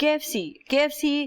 KFC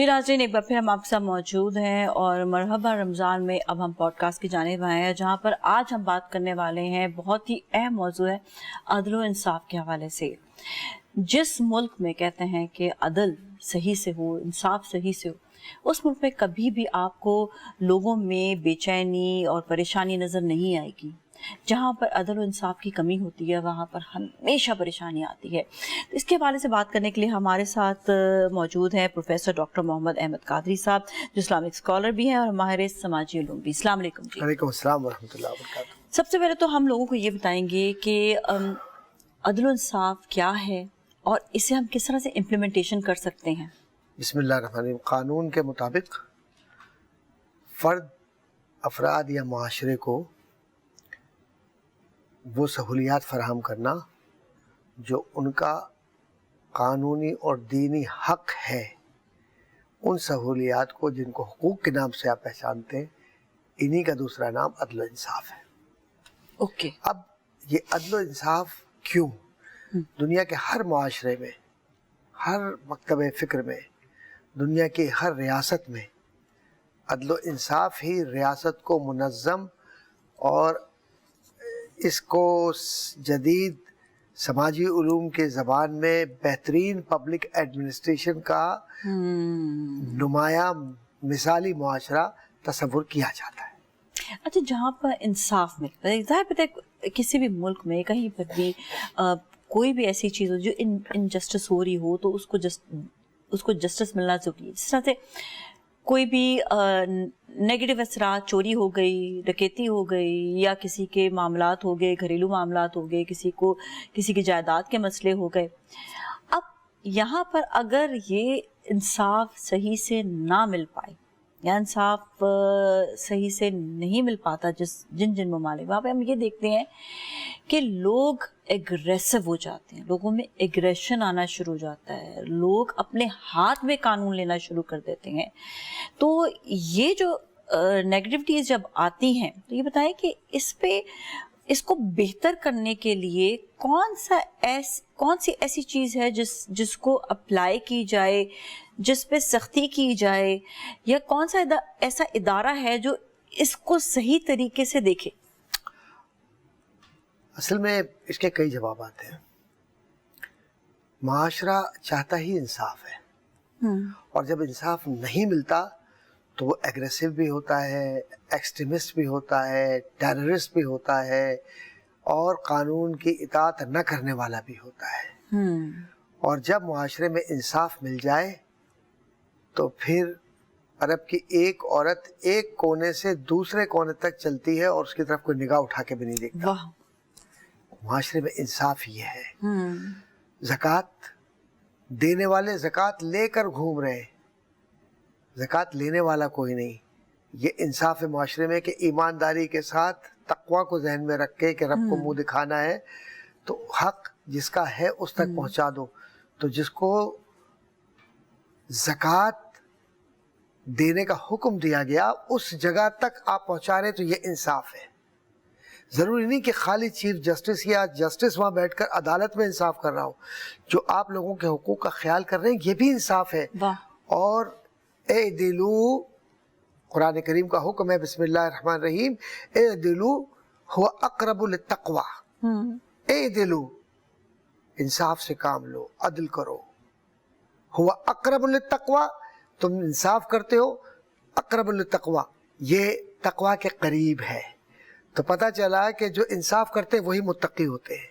جی ناظرین، ایک بار پھر ہم آپ کے ساتھ موجود ہیں اور مرحبا رمضان میں اب ہم پوڈ کاسٹ کی جانب آئے ہیں، جہاں پر آج ہم بات کرنے والے ہیں بہت ہی اہم موضوع ہے عدل و انصاف کے حوالے سے۔ جس ملک میں کہتے ہیں کہ عدل صحیح سے ہو، انصاف صحیح سے ہو، اس ملک میں کبھی بھی آپ کو لوگوں میں بے چینی اور پریشانی نظر نہیں آئے گی۔ جہاں پر عدل و انصاف کی کمی ہوتی ہے وہاں پر ہمیشہ پریشانی آتی ہے۔ تو اس کے حوالے سے بات کرنے کے لیے ہمارے ساتھ موجود ہیں پروفیسر ڈاکٹر محمد احمد قادری صاحب، جو اسلامک اسکالر بھی ہیں اور ماہر سماجی علوم بھی۔ السلام علیکم جی۔ وعلیکم السلام ورحمۃ اللہ وبرکاتہ۔ سب سے پہلے تو ہم لوگوں کو یہ بتائیں گے کہ عدل و انصاف کیا ہے اور اسے ہم کس طرح سے امپلیمنٹیشن کر سکتے ہیں؟ بسم اللہ الرحمن الرحیم۔ قانون کے مطابق فرد، افراد یا معاشرے کو وہ سہولیات فراہم کرنا جو ان کا قانونی اور دینی حق ہے، ان سہولیات کو جن کو حقوق کے نام سے آپ پہچانتے ہیں، انہی کا دوسرا نام عدل و انصاف ہے۔ اوکے۔ اب یہ عدل و انصاف کیوں؟ دنیا کے ہر معاشرے میں، ہر مکتب فکر میں، دنیا کی ہر ریاست میں عدل و انصاف ہی ریاست کو منظم اور اس کو جدید سماجی علوم کے زبان میں بہترین پبلک ایڈمنسٹریشن کا نمایاں مثالی معاشرہ تصور کیا جاتا ہے۔ اچھا، جہاں پر انصاف ملتا ہے، ظاہر پتہ ہے کسی بھی ملک میں کہیں پر بھی کوئی بھی ایسی چیز ہو جو انجسٹس ہو رہی ہو تو اس کو جسٹس ملنا ضروری ہے۔ جس طرح سے کوئی بھی نیگیٹو اثرات، چوری ہو گئی، ڈکیتی ہو گئی، یا کسی کے معاملات ہو گئے، گھریلو معاملات ہو گئے، کسی کی جائیداد کے مسئلے ہو گئے، اب یہاں پر اگر یہ انصاف صحیح سے نہ مل پائے یا انصاف صحیح سے نہیں مل پاتا جن ممالک، وہاں پہ ہم یہ دیکھتے ہیں کہ لوگ ایگریسو ہو جاتے ہیں، لوگوں میں ایگریشن آنا شروع ہو جاتا ہے، لوگ اپنے ہاتھ میں قانون لینا شروع کر دیتے ہیں۔ تو یہ جو نیگیٹیوٹیز جب آتی ہیں تو یہ بتائیں کہ اس کو بہتر کرنے کے لیے کون سی ایسی چیز ہے جس کو اپلائی کی جائے، جس پہ سختی کی جائے، یا کون سا ایسا ادارہ ہے جو اس کو صحیح طریقے سے دیکھے؟ اصل میں اس کے کئی جوابات ہیں۔ معاشرہ چاہتا ہی انصاف ہے، اور جب انصاف نہیں ملتا تو وہ ایگریسو بھی ہوتا ہے، ایکسٹریمسٹ بھی ہوتا ہے، ٹیررسٹ بھی ہوتا ہے، اور قانون کی اطاعت نہ کرنے والا بھی ہوتا ہے۔ اور جب معاشرے میں انصاف مل جائے تو پھر عرب کی ایک عورت ایک کونے سے دوسرے کونے تک چلتی ہے اور اس کی طرف کوئی نگاہ اٹھا کے بھی نہیں دیکھتا۔ معاشرے میں انصاف یہ ہے۔ زکوٰۃ دینے والے زکوٰۃ لے کر گھوم رہے ہیں، زکوٰۃ لینے والا کوئی نہیں۔ یہ انصاف ہے معاشرے میں کہ ایمانداری کے ساتھ تقوی کو ذہن میں رکھ کے کہ رب کو منہ دکھانا ہے تو حق جس کا ہے اس تک پہنچا دو۔ تو جس کو زکوٰۃ دینے کا حکم دیا گیا اس جگہ تک آپ پہنچا رہے تو یہ انصاف ہے۔ ضروری نہیں کہ خالی چیف جسٹس یا جسٹس وہاں بیٹھ کر عدالت میں انصاف کر رہا ہو، جو آپ لوگوں کے حقوق کا خیال کر رہے ہیں یہ بھی انصاف ہے۔ اور اعدلو، قرآن کریم کا حکم ہے، بسم اللہ الرحمن الرحیم، اعدلو هو اقرب للتقوی۔ اعدلو، انصاف سے کام لو، عدل کرو۔ هو اقرب للتقوی، تم انصاف کرتے ہو، اقرب للتقوی، یہ تقوی کے قریب ہے۔ تو پتہ چلا کہ جو انصاف کرتے ہیں وہی متقی ہوتے ہیں،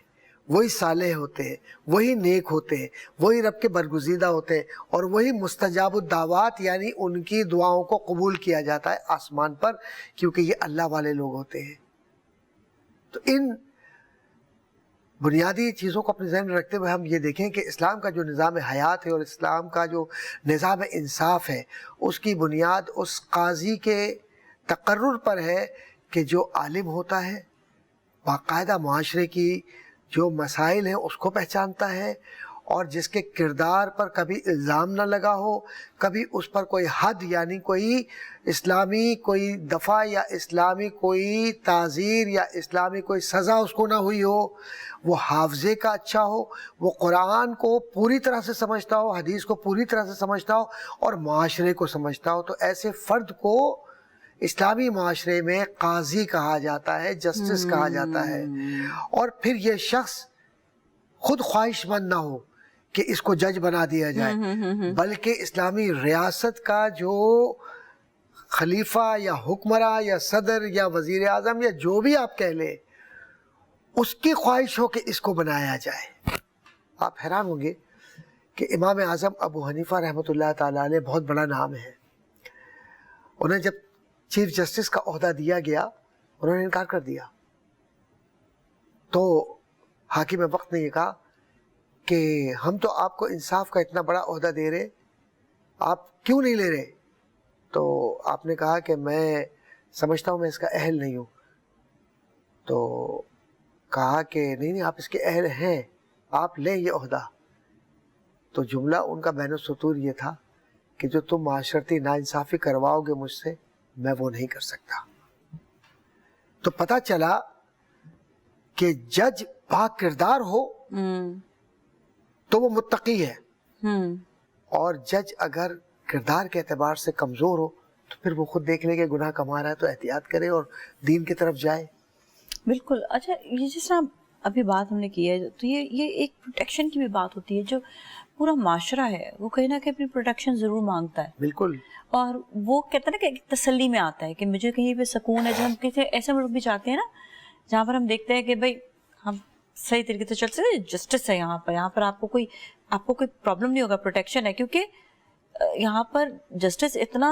وہی صالح ہوتے ہیں، وہی نیک ہوتے ہیں، وہی رب کے برگزیدہ ہوتے ہیں، اور وہی مستجاب الدعوات، یعنی ان کی دعاؤں کو قبول کیا جاتا ہے آسمان پر، کیونکہ یہ اللہ والے لوگ ہوتے ہیں۔ تو ان بنیادی چیزوں کو اپنے ذہن میں رکھتے ہوئے ہم یہ دیکھیں کہ اسلام کا جو نظام حیات ہے اور اسلام کا جو نظام انصاف ہے، اس کی بنیاد اس قاضی کے تقرر پر ہے کہ جو عالم ہوتا ہے، باقاعدہ معاشرے کی جو مسائل ہیں اس کو پہچانتا ہے، اور جس کے کردار پر کبھی الزام نہ لگا ہو, کبھی اس پر کوئی حد یعنی کوئی اسلامی کوئی دفعہ یا اسلامی کوئی تعزیر یا اسلامی کوئی سزا اس کو نہ ہوئی ہو, وہ حافظے کا اچھا ہو, وہ قرآن کو پوری طرح سے سمجھتا ہو, حدیث کو پوری طرح سے سمجھتا ہو اور معاشرے کو سمجھتا ہو, تو ایسے فرد کو اسلامی معاشرے میں قاضی کہا جاتا ہے, جسٹس کہا جاتا ہے. اور پھر یہ شخص خود خواہش مند نہ ہو کہ اس کو جج بنا دیا جائے, بلکہ اسلامی ریاست کا جو خلیفہ یا حکمراں یا صدر یا وزیر اعظم یا جو بھی آپ کہہ لیں, اس کی خواہش ہو کہ اس کو بنایا جائے. آپ حیران ہوں گے کہ امام اعظم ابو حنیفہ رحمۃ اللہ تعالیٰ علیہ بہت بڑا نام ہے. انہیں جب چیف جسٹس کا عہدہ دیا گیا انہوں نے انکار کر دیا, تو حاکم وقت نے یہ کہا کہ ہم تو آپ کو انصاف کا اتنا بڑا عہدہ دے رہے, آپ کیوں نہیں لے رہے؟ تو آپ نے کہا کہ میں سمجھتا ہوں میں اس کا اہل نہیں ہوں. تو کہا کہ نہیں آپ اس کے اہل ہیں, آپ لیں یہ عہدہ. تو جملہ ان کا بین السطور یہ تھا کہ جو تم معاشرتی ناانصافی کرواؤ گے مجھ سے, میں وہ نہیں کر سکتا. تو پتہ چلا کہ جج پاک کردار ہو تو وہ متقی ہے, اور جج اگر کردار کے اعتبار سے کمزور ہو تو پھر وہ خود دیکھ لے کہ گناہ کما رہا ہے تو احتیاط کرے اور دین کی طرف جائے. بالکل. اچھا, یہ جس طرح ابھی بات ہم نے کی ہے تو یہ ایک پروٹیکشن کی بھی بات ہوتی ہے. جو پورا معاشرہ ہے وہ کہیں نہ کہیں اپنی پروٹیکشن ضرور مانگتا ہے. بالکل. اور وہ کہتا ہے نا کہ ایک تسلی میں آتا ہے کہ مجھے کہیں پہ سکون ہے. جب ہم کسی ایسے ملک بھی جاتے ہیں نا جہاں پر ہم دیکھتے ہیں کہ بھائی ہم صحیح طریقے سے چل سکتے, جسٹس ہے یہاں پر آپ کو کوئی پرابلم نہیں ہوگا, پروٹیکشن ہے, کیونکہ یہاں پر جسٹس اتنا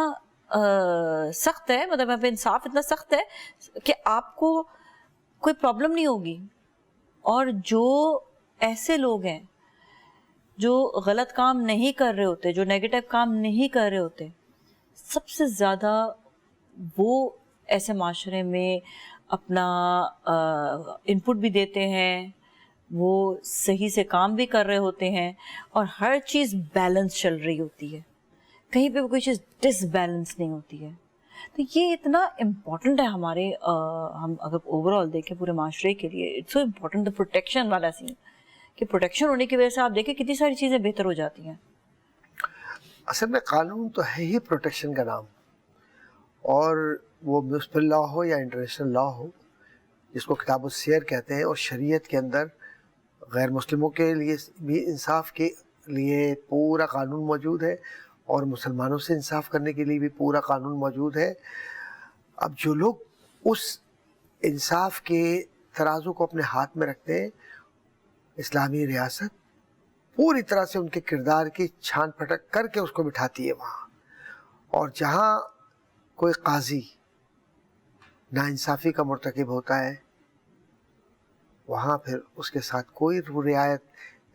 سخت ہے, مطلب یہاں پہ انصاف اتنا سخت ہے کہ آپ کو کوئی پرابلم نہیں ہوگی. اور جو ایسے لوگ ہیں جو غلط کام نہیں کر رہے ہوتے, جو نیگیٹو کام نہیں کر رہے ہوتے, سب سے زیادہ وہ ایسے معاشرے میں اپنا انپٹ بھی دیتے ہیں, وہ صحیح سے کام بھی کر رہے ہوتے ہیں, اور ہر چیز بیلنس چل رہی ہوتی ہے, کہیں پہ کوئی چیز ڈس بیلنس نہیں ہوتی ہے. تو یہ اتنا امپورٹنٹ ہے ہمارے, ہم اگر اوور آل دیکھیں پورے معاشرے کے لیے, اٹس سو امپورٹنٹ پروٹیکشن والا سین, کہ پروٹیکشن ہونے کی وجہ سے آپ دیکھیں کتنی ساری چیزیں بہتر ہو جاتی ہیں. اصل میں قانون تو ہے ہی پروٹیکشن کا نام, اور وہ میونسپل لا ہو یا انٹرنیشنل لا ہو, جس کو کتاب السیر کہتے ہیں, اور شریعت کے اندر غیر مسلموں کے لیے بھی انصاف کے لیے پورا قانون موجود ہے, اور مسلمانوں سے انصاف کرنے کے لیے بھی پورا قانون موجود ہے. اب جو لوگ اس انصاف کے ترازو کو اپنے ہاتھ میں رکھتے ہیں, اسلامی ریاست پوری طرح سے ان کے کردار کی چھان پھٹک کر کے اس کو بٹھاتی ہے وہاں. اور جہاں کوئی قاضی ناانصافی کا مرتکب ہوتا ہے, وہاں پھر اس کے ساتھ کوئی رعایت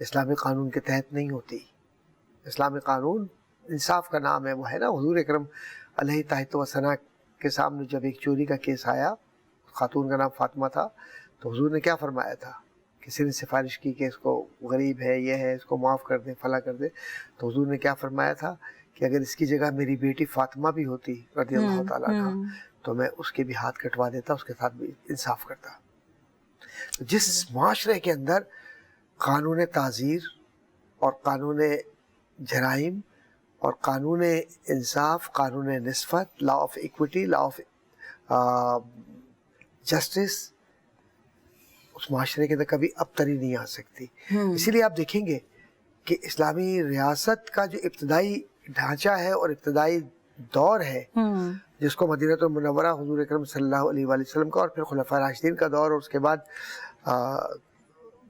اسلامی قانون کے تحت نہیں ہوتی. اسلامی قانون انصاف کا نام ہے. وہ ہے نا حضور اکرم علیہ طاعت و ثنا کے سامنے جب ایک چوری کا کیس آیا, خاتون کا نام فاطمہ تھا, تو حضور نے کیا فرمایا تھا؟ کسی نے سفارش کی کہ اس کو غریب ہے, یہ ہے, اس کو معاف کر دیں, فلاں کر دیں, تو حضور نے کیا فرمایا تھا کہ اگر اس کی جگہ میری بیٹی فاطمہ بھی ہوتی رضی اللہ تعالیٰ عنہا, تو میں اس کے بھی ہاتھ کٹوا دیتا, اس کے ساتھ بھی انصاف کرتا. جس معاشرے کے اندر قانون تعزیر اور قانون جرائم اور قانون انصاف, قانون نسبت, law of equity, law of justice, اس معاشرے کے اندر کبھی ابتری نہیں آ سکتی. اسی لیے آپ دیکھیں گے کہ اسلامی ریاست کا جو ابتدائی ڈھانچہ ہے اور ابتدائی دور ہے, جس کو مدینہ المنورہ حضور اکرم صلی اللہ علیہ وآلہ وسلم کا, اور پھر خلفاء راشدین کا دور, اور اس کے بعد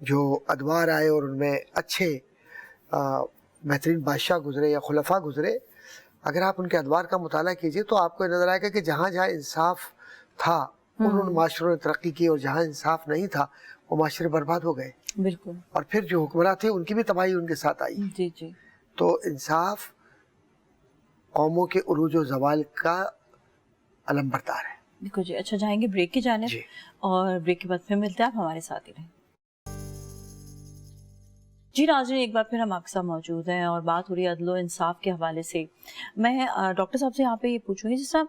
جو ادوار آئے اور ان میں اچھے بہترین بادشاہ گزرے یا خلفاء گزرے, اگر آپ ان کے ادوار کا مطالعہ کیجئے تو آپ کو نظر آئے گا کہ جہاں جہاں انصاف تھا انہوں نے معاشروں نے ترقی کی, اور جہاں انصاف نہیں تھا وہ معاشرے برباد ہو گئے. بالکل. اور پھر جو حکمراں تھے ان کی بھی تباہی ان کے ساتھ آئی. جی جی. تو انصاف قوموں کے عروج و زوال کا علم بردار ہے. بالکل جی. اچھا, جائیں گے بریک کی جانب, اور بریک کے بعد پھر ملتے ہیں, آپ ہمارے ساتھ ہی رہیں. جی ناظرین، ایک بار پھر ہم آپ کے ساتھ موجود ہیں اور بات ہو رہی ہے عدل و انصاف کے حوالے سے. میں ڈاکٹر صاحب سے یہاں پہ یہ پوچھوں گی، جس طرح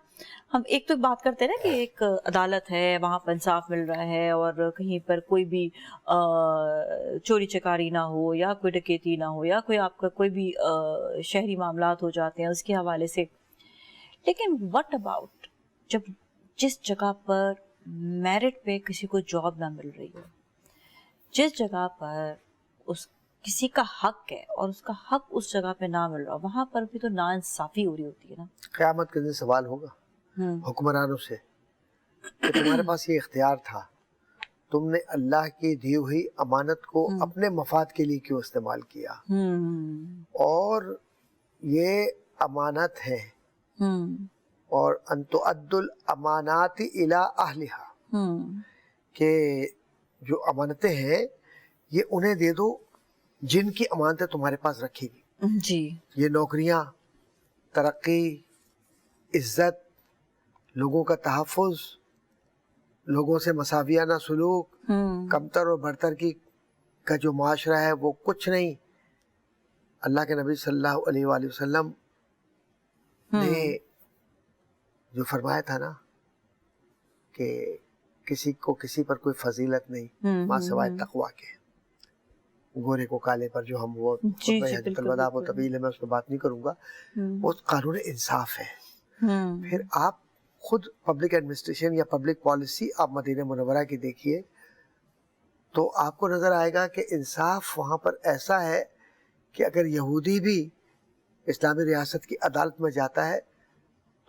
ہم ایک تو بات کرتے ہیں نا کہ ایک عدالت ہے، وہاں پر انصاف مل رہا ہے اور کہیں پر کوئی بھی چوری چکاری نہ ہو یا کوئی ڈکیتی نہ ہو یا کوئی آپ کا کوئی بھی شہری معاملات ہو جاتے ہیں اس کے حوالے سے. لیکن وٹ اباؤٹ جب جس جگہ پر میرٹ پہ کسی کو جاب نہ مل رہی ہو، جس جگہ پر اس کسی کا حق ہے اور اس کا حق اس جگہ پہ نہ مل رہا، وہاں پر بھی تو ناانصافی ہو رہی ہوتی ہے نا. قیامت کے دن سوال ہوگا حکمرانوں سے کہ تمہارے پاس یہ اختیار تھا، تم نے اللہ کی دی ہوئی امانت کو اپنے مفاد کے لیے کیوں استعمال کیا، اور یہ امانت ہے اور ان تؤدوا الامانات الی اہلھا، کہ جو امانتیں ہیں یہ انہیں دے دو جن کی امانتیں تمہارے پاس رکھی گئی. جی، یہ نوکریاں، ترقی، عزت، لوگوں کا تحفظ، لوگوں سے مساویانہ سلوک، کمتر اور برتر کا جو معاشرہ ہے وہ کچھ نہیں. اللہ کے نبی صلی اللہ علیہ وآلہ وسلم نے جو فرمایا تھا نا کہ کسی کو کسی پر کوئی فضیلت نہیں ماں سوائے تقویٰ کے، گورے کو کالے پر، جو ہم وہ خطبہ حجۃ الوداع و طویل ہے، میں اس پہ بات نہیں کروں گا. وہ قانون انصاف ہے. پھر آپ خود پبلک ایڈمنسٹریشن یا پبلک پالیسی آپ مدینہ منورہ کی دیکھیے تو آپ کو نظر آئے گا کہ انصاف وہاں پر ایسا ہے کہ اگر یہودی بھی اسلامی ریاست کی عدالت میں جاتا ہے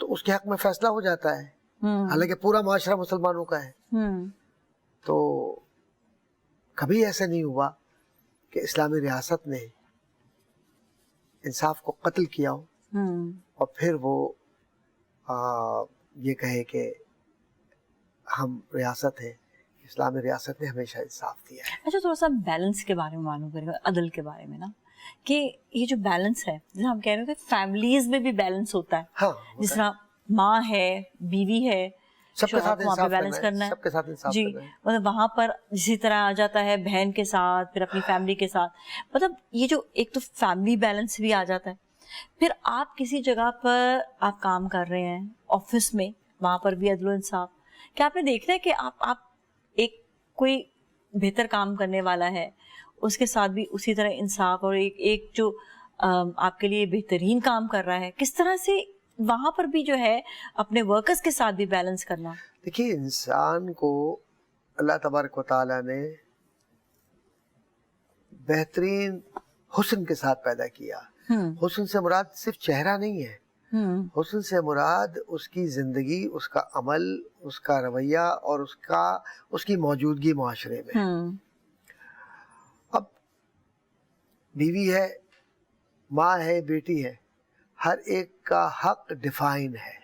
تو اس کے حق میں فیصلہ ہو جاتا ہے، حالانکہ پورا معاشرہ مسلمانوں کا ہے. تو کبھی ایسا نہیں ہوا کہ اسلامی ریاست نے انصاف کو قتل کیا ہو اور پھر وہ یہ کہے کہ ہم ریاست ہیں. اسلامی ریاست نے ہمیشہ انصاف دیا ہے. اچھا، تھوڑا سا بیلنس کے بارے میں معلوم کریں گے، عدل کے بارے میں نا، کہ یہ جو بیلنس ہے، جیسے ہم کہہ رہے ہیں کہ فیملیز میں بھی بیلنس ہوتا ہے. ہاں، جس طرح ماں ہے، بیوی ہے، سب کے ساتھ وہاں پہ انصاف بیلنس کرنا ہے. سب کے ساتھ انصاف جی، کرنا ہے. مطلب وہاں پر اسی طرح آ جاتا ہے بہن کے ساتھ، پھر اپنی فیملی کے ساتھ. مطلب یہ جو ایک تو فیملی بیلنس بھی آ جاتا ہے. پھر آپ کسی جگہ پر آپ کام کر رہے ہیں آفس میں، وہاں پر بھی عدل و انصاف. کیا آپ نے دیکھ رہا ہے کہ آپ ایک کوئی بہتر کام کرنے والا ہے اس کے ساتھ بھی اسی طرح انصاف، اور ایک جو آپ کے لیے بہترین کام کر رہا ہے، کس طرح سے وہاں پر بھی جو ہے اپنے ورکرز کے ساتھ بھی بیلنس کرنا؟ دیکھیے، انسان کو اللہ تبارک و تعالیٰ نے بہترین حسن کے ساتھ پیدا کیا. حسن سے مراد صرف چہرہ نہیں ہے، حسن سے مراد اس کی زندگی، اس کا عمل، اس کا رویہ اور اس کی موجودگی معاشرے میں. اب بیوی ہے، ماں ہے، بیٹی ہے، ہر ایک کا حق ڈیفائن ہے،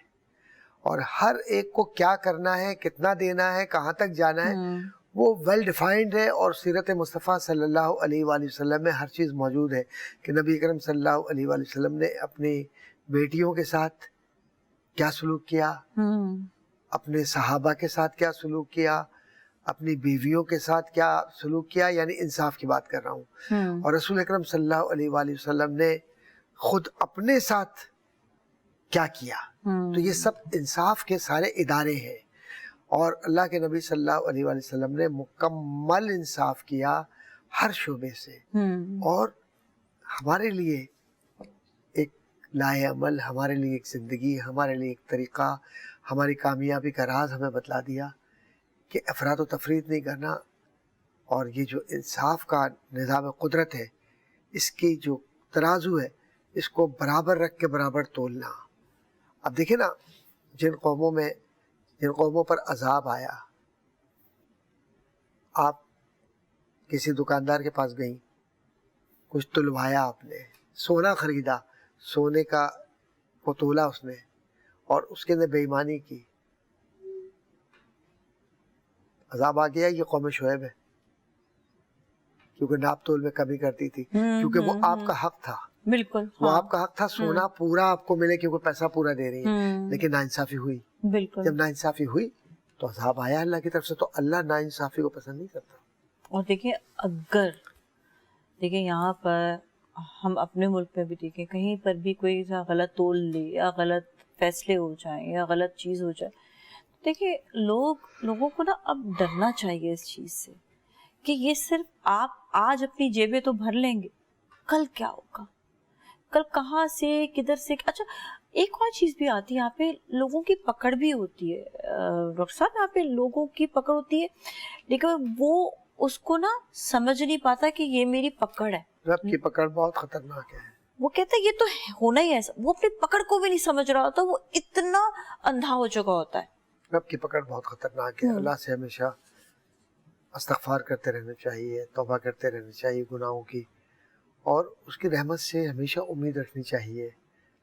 اور ہر ایک کو کیا کرنا ہے، کتنا دینا ہے، کہاں تک جانا ہے، وہ ویل ڈیفائنڈ ہے. اور سیرت مصطفیٰ صلی اللہ علیہ وآلہ وسلم میں ہر چیز موجود ہے کہ نبی اکرم صلی اللہ علیہ وآلہ وسلم نے اپنی بیٹیوں کے ساتھ کیا سلوک کیا، اپنے صحابہ کے ساتھ کیا سلوک کیا، اپنی بیویوں کے ساتھ کیا سلوک کیا، یعنی انصاف کی بات کر رہا ہوں. اور رسول اکرم صلی اللہ علیہ وآلہ وسلم نے خود اپنے ساتھ کیا کیا. تو یہ سب انصاف کے سارے ادارے ہیں، اور اللہ کے نبی صلی اللہ علیہ وآلہ وسلم نے مکمل انصاف کیا ہر شعبے سے. اور ہمارے لیے ایک لائے عمل، ہمارے لیے ایک زندگی، ہمارے لیے ایک طریقہ، ہماری کامیابی کا راز ہمیں بتلا دیا کہ افراد و تفرید نہیں کرنا، اور یہ جو انصاف کا نظام قدرت ہے، اس کی جو ترازو ہے، اس کو برابر رکھ کے برابر تولنا. اب دیکھیں نا، جن قوموں پر عذاب آیا، آپ کسی دکاندار کے پاس گئیں، کچھ تلوایا، آپ نے سونا خریدا، سونے کا کو تولا اس نے، اور اس کے اندر بے ایمانی کی، عذاب آ گیا. یہ قوم شعیب ہے، کیونکہ ناپ تول میں کمی کرتی تھی، کیونکہ وہ آپ کا حق تھا. بالکل، وہ آپ کا حق تھا، سونا پورا آپ کو ملے کیونکہ پیسہ پورا دے رہی ہے. لیکن ناانصافی ہوئی. بالکل، جب ناانصافی ہوئی تو عذاب آیا اللہ کی طرف سے. تو اللہ ناانصافی کو پسند نہیں کرتا. اور دیکھیں، اگر دیکھیں یہاں پر ہم اپنے ملک میں بھی دیکھیں کہیں پر بھی کوئی سا غلط تول لے یا غلط فیصلے ہو جائیں یا غلط چیز ہو جائے، دیکھیں لوگوں کو نا اب ڈرنا چاہیے اس چیز سے کہ یہ صرف آپ آج اپنی جیبیں تو بھر لیں گے، کل کیا ہوگا، کل کہاں سے کدھر سے. اچھا ایک اور چیز بھی آتی ہے یہاں پہ، لوگوں کی پکڑ بھی ہوتی ہے ڈاکٹر صاحب، یہاں پہ لوگوں کی پکڑ ہوتی ہے لیکن وہ اس کو نا سمجھ نہیں پاتا کہ یہ میری پکڑ ہے. رب کی پکڑ بہت خطرناک ہے. وہ کہتا ہے یہ تو ہونا ہی ایسا، وہ اپنی پکڑ کو بھی نہیں سمجھ رہا ہوتا، وہ اتنا اندھا ہو چکا ہوتا ہے. رب کی پکڑ بہت خطرناک ہے. اللہ سے ہمیشہ استغفار کرتے رہنا چاہیے، توبہ کرتے رہنا چاہیے گناہوں کی، اور اس کی رحمت سے ہمیشہ امید رکھنی چاہیے.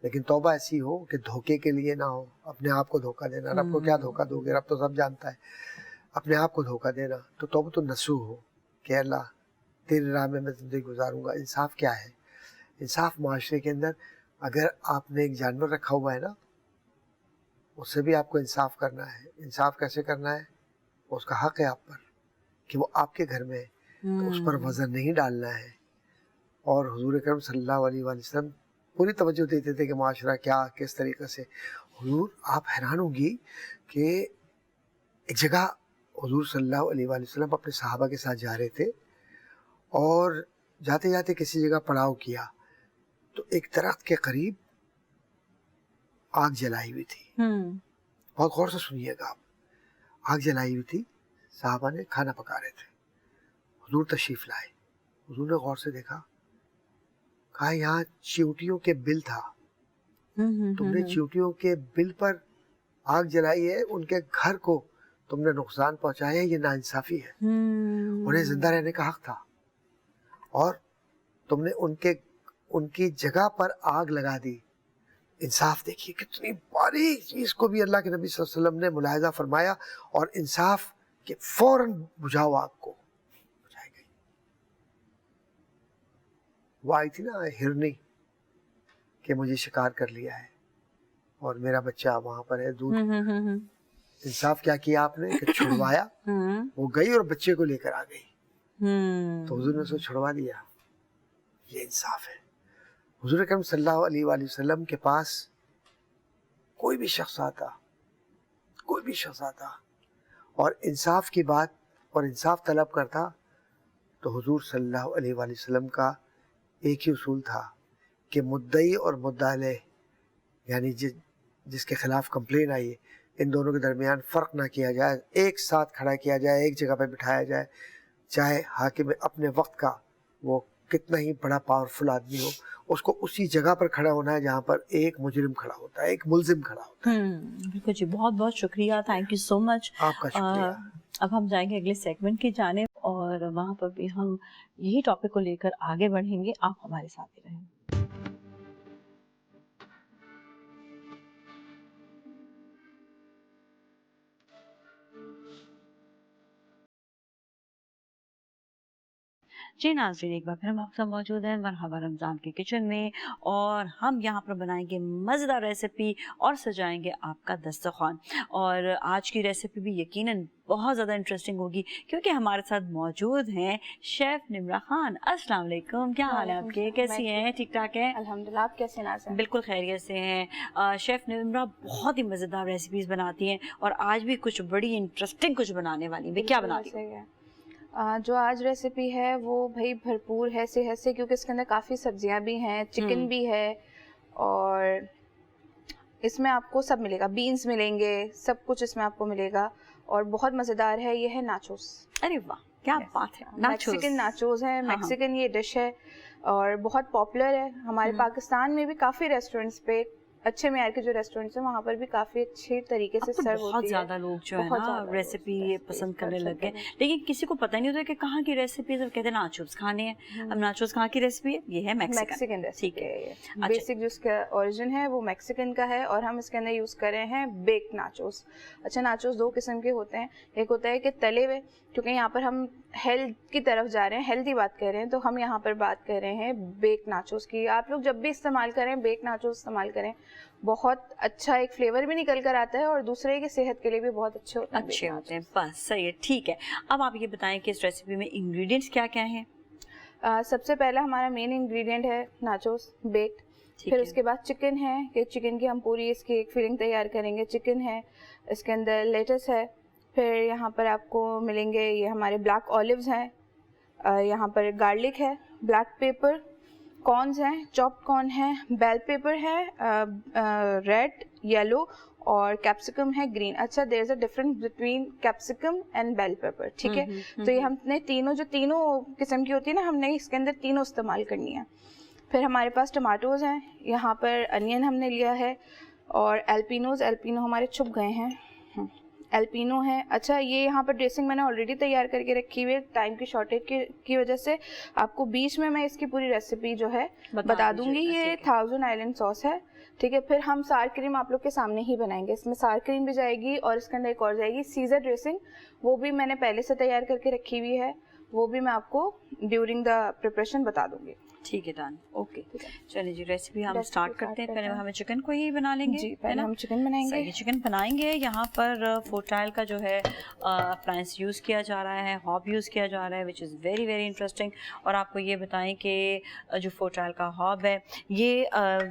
لیکن توبہ ایسی ہو کہ دھوکے کے لیے نہ ہو، اپنے آپ کو دھوکہ دینا. رب کو کیا دھوکہ دو گے، رب تو سب جانتا ہے. اپنے آپ کو دھوکہ دینا تو توبہ تو نصوح ہو کہ اللہ تیری راہ میں زندگی گزاروں گا. انصاف کیا ہے؟ انصاف معاشرے کے اندر اگر آپ نے ایک جانور رکھا ہوا ہے نا، اس سے بھی آپ کو انصاف کرنا ہے. انصاف کیسے کرنا ہے؟ اس کا حق ہے آپ پر کہ وہ آپ کے گھر میں ہے، تو اس پر وزن نہیں ڈالنا ہے. اور حضور اکرم صلی اللہ علیہ وآلہ وسلم پوری توجہ دیتے تھے کہ معاشرہ کیا کس طریقے سے. حضور آپ حیران ہوں گی کہ ایک جگہ حضور صلی اللہ علیہ وآلہ وسلم اپنے صحابہ کے ساتھ جا رہے تھے، اور جاتے جاتے کسی جگہ پڑاؤ کیا تو ایک درخت کے قریب آگ جلائی ہوئی تھی. بہت غور سے سنیے گا آپ. آگ جلائی ہوئی تھی، صحابہ نے کھانا پکا رہے تھے، حضور تشریف لائے. حضور نے غور سے دیکھا، کہا یہاں چیونٹیوں کے بل تھا، تم نے چیونٹیوں کے بل پر آگ جلائی ہے، ان کے گھر کو تم نے نقصان پہنچایا ہے، یہ ناانصافی ہے. انہیں زندہ رہنے کا حق تھا اور تم نے ان کی جگہ پر آگ لگا دی. انصاف دیکھیے کتنی باریک چیز کو بھی اللہ کے نبی صلی اللہ علیہ وسلم نے ملاحظہ فرمایا، اور انصاف کہ فوراً بجھاؤ آگ کو. بجھائی گئی. وہ آئی تھی نا ہرنی کہ مجھے شکار کر لیا ہے اور میرا بچہ وہاں پر ہے دودھ. انصاف کیا کیا آپ نے کہ چھڑوایا. وہ گئی اور بچے کو لے کر آ گئی، تو حضور نے اسے چھڑوا دیا. یہ انصاف ہے. حضور اکرم صلی اللہ علیہ وآلہ وسلم کے پاس کوئی بھی شخص آتا اور انصاف کی بات اور انصاف طلب کرتا، تو حضور صلی اللہ علیہ وآلہ وسلم کا ایک ہی اصول تھا کہ مدعی اور مدعا علیہ، یعنی جس کے خلاف کمپلین آئی ہے، ان دونوں کے درمیان فرق نہ کیا جائے، ایک ساتھ کھڑا کیا جائے، ایک جگہ پہ بٹھایا جائے. چاہے حاکم اپنے وقت کا وہ کتنا ہی بڑا پاورفل آدمی ہو، اس کو اسی جگہ پر کھڑا ہونا ہے جہاں پر ایک مجرم کھڑا ہوتا ہے، ایک ملزم کھڑا ہوتا ہے. بالکل جی، بہت بہت شکریہ، تھینک یو سو مچ. آپ کا شکریہ. اب ہم جائیں گے اگلے سیگمنٹ کی جانب، اور وہاں پر بھی ہم یہی ٹاپک کو لے کر آگے بڑھیں گے. آپ ہمارے ساتھ ہی رہیں. جی ناظرین، ایک بار پھر ہم آپ سے موجود ہیں مرحبا رمضان کے کچن میں، اور ہم یہاں پر بنائیں گے مزیدار ریسیپی اور سجائیں گے آپ کا دسترخوان. اور آج کی ریسیپی بھی یقیناً بہت زیادہ انٹرسٹنگ ہوگی کیونکہ ہمارے ساتھ موجود ہیں شیف نمرہ خان. السلام علیکم، کیا حال ہے آپ کے؟ کیسی ہیں؟ ٹھیک ٹھاک ہیں؟ الحمدللہ. آپ کیسے ناز ہیں؟ بالکل خیریت سے ہیں. شیف نمرہ بہت ہی مزیدار ریسیپیز بناتی ہیں، اور آج بھی کچھ بڑی انٹرسٹنگ کچھ بنانے والی ہیں. کیا بنا رہی ہیں؟ جو آج ریسیپی ہے وہ بھائی بھرپور ہے صحت سے، کیونکہ اس کے اندر کافی سبزیاں بھی ہیں، چکن بھی ہے، اور اس میں آپ کو سب ملے گا، بینز ملیں گے، سب کچھ اس میں آپ کو ملے گا، اور بہت مزیدار ہے. یہ ہے ناچوس. ارے واہ کیا بات ہے! میکسیکن ناچوز ہے. میکسیکن یہ ڈش ہے اور بہت پاپولر ہے ہمارے پاکستان میں بھی. کافی ریسٹورینٹس پہ، اچھے معیار کے جو ریسٹورینٹس ہیں وہاں پر بھی کافی اچھے طریقے سے سرو ہوتی ہے. بہت زیادہ لوگ جو ہے نا ریسیپی پسند کرنے لگ گئے، لیکن کسی کو پتہ نہیں ہوتا کہ کہاں کی ریسیپی. جب کہتے ہیں ناچوز کھانے ہیں، اب ناچوز کہاں کی ریسیپی ہے؟ یہ ہے میکسیکن ریسیپی ہے. بیسک جو اس کا اوریجن ہے وہ میکسیکن کا ہے، اور ہم اس کے اندر یوز کر رہے ہیں بیکڈ ناچوز. اچھا، ناچوز دو قسم کے ہوتے ہیں. ایک ہوتا ہے کہ تلے ہوئے، کیونکہ یہاں پر ہم ہیلتھ کی طرف جا رہے ہیں، ہیلتھی بات کر رہے ہیں، تو ہم یہاں پر بات کر رہے ہیں بیک ناچوز کی. آپ لوگ جب بھی استعمال کریں بیک ناچوز استعمال کریں، بہت اچھا ایک فلیور بھی نکل کر آتا ہے، اور دوسرے کی صحت کے لیے بھی بہت اچھے ہوتے ہیں. بس صحیح ہے، ٹھیک ہے. اب آپ یہ بتائیں کہ اس ریسیپی میں انگریڈینٹس کیا کیا ہیں؟ سب سے پہلا ہمارا مین انگریڈینٹ ہے ناچوس بیکڈ. پھر اس کے بعد چکن ہے کہ چکن کی ہم پوری اس کی ایک فلنگ تیار کریں گے. چکن ہے, اس کے اندر لیٹس ہے, پھر یہاں پر آپ کو ملیں گے یہ ہمارے بلیک اولیوز ہیں, یہاں پر گارلک ہے, بلیک پیپر, کارنز ہیں, چاپڈ کارن ہے, بیل پیپر ہے ریڈ, یلو, اور کیپسیکم ہے گرین. اچھا, there is a difference between capsicum and bell pepper, ٹھیک ہے. تو یہ ہم نے تینوں قسم کی ہوتی ہے نا, ہم نے اس کے اندر تینوں استعمال کرنی ہے. پھر ہمارے پاس ٹماٹوز ہیں, یہاں پر انین ہم نے لیا ہے, اور الپینو ہمارے چھپ گئے ہیں, الپینو ہے. اچھا, یہ یہاں پر ڈریسنگ میں نے آلریڈی تیار کر کے رکھی ہوئی ہے, ٹائم کی شارٹیج کی وجہ سے آپ کو بیچ میں اس کی پوری ریسیپی جو ہے بتا دوں گی. یہ 1000 آئلینڈ سوس ہے, ٹھیک ہے. پھر ہم سار کریم آپ لوگ کے سامنے ہی بنائیں گے. اس میں سار کریم بھی جائے گی, اور اس کے اندر ایک اور جائے گی سیزر ڈریسنگ, وہ بھی میں نے پہلے سے تیار کر کے رکھی ہوئی ہے, وہ بھی میں آپ کو ڈیورنگ دا پریپریشن بتا دوں گی. ٹھیک ہے, ڈن, اوکے. چلیے جی, ریسیپی ہم اسٹارٹ کرتے ہیں. پہلے ہمیں چکن کو ہی بنا لیں گے. جی, پہلے ہم چکن بنائیں گے. چکن بنائیں گے. یہاں پر فورٹائل کا جو ہے اپلائنس یوز کیا جا رہا ہے, ہاب یوز کیا جا رہا ہے, وچ از ویری ویری انٹرسٹنگ. اور آپ کو یہ بتائیں کہ جو فورٹائل کا ہاب ہے یہ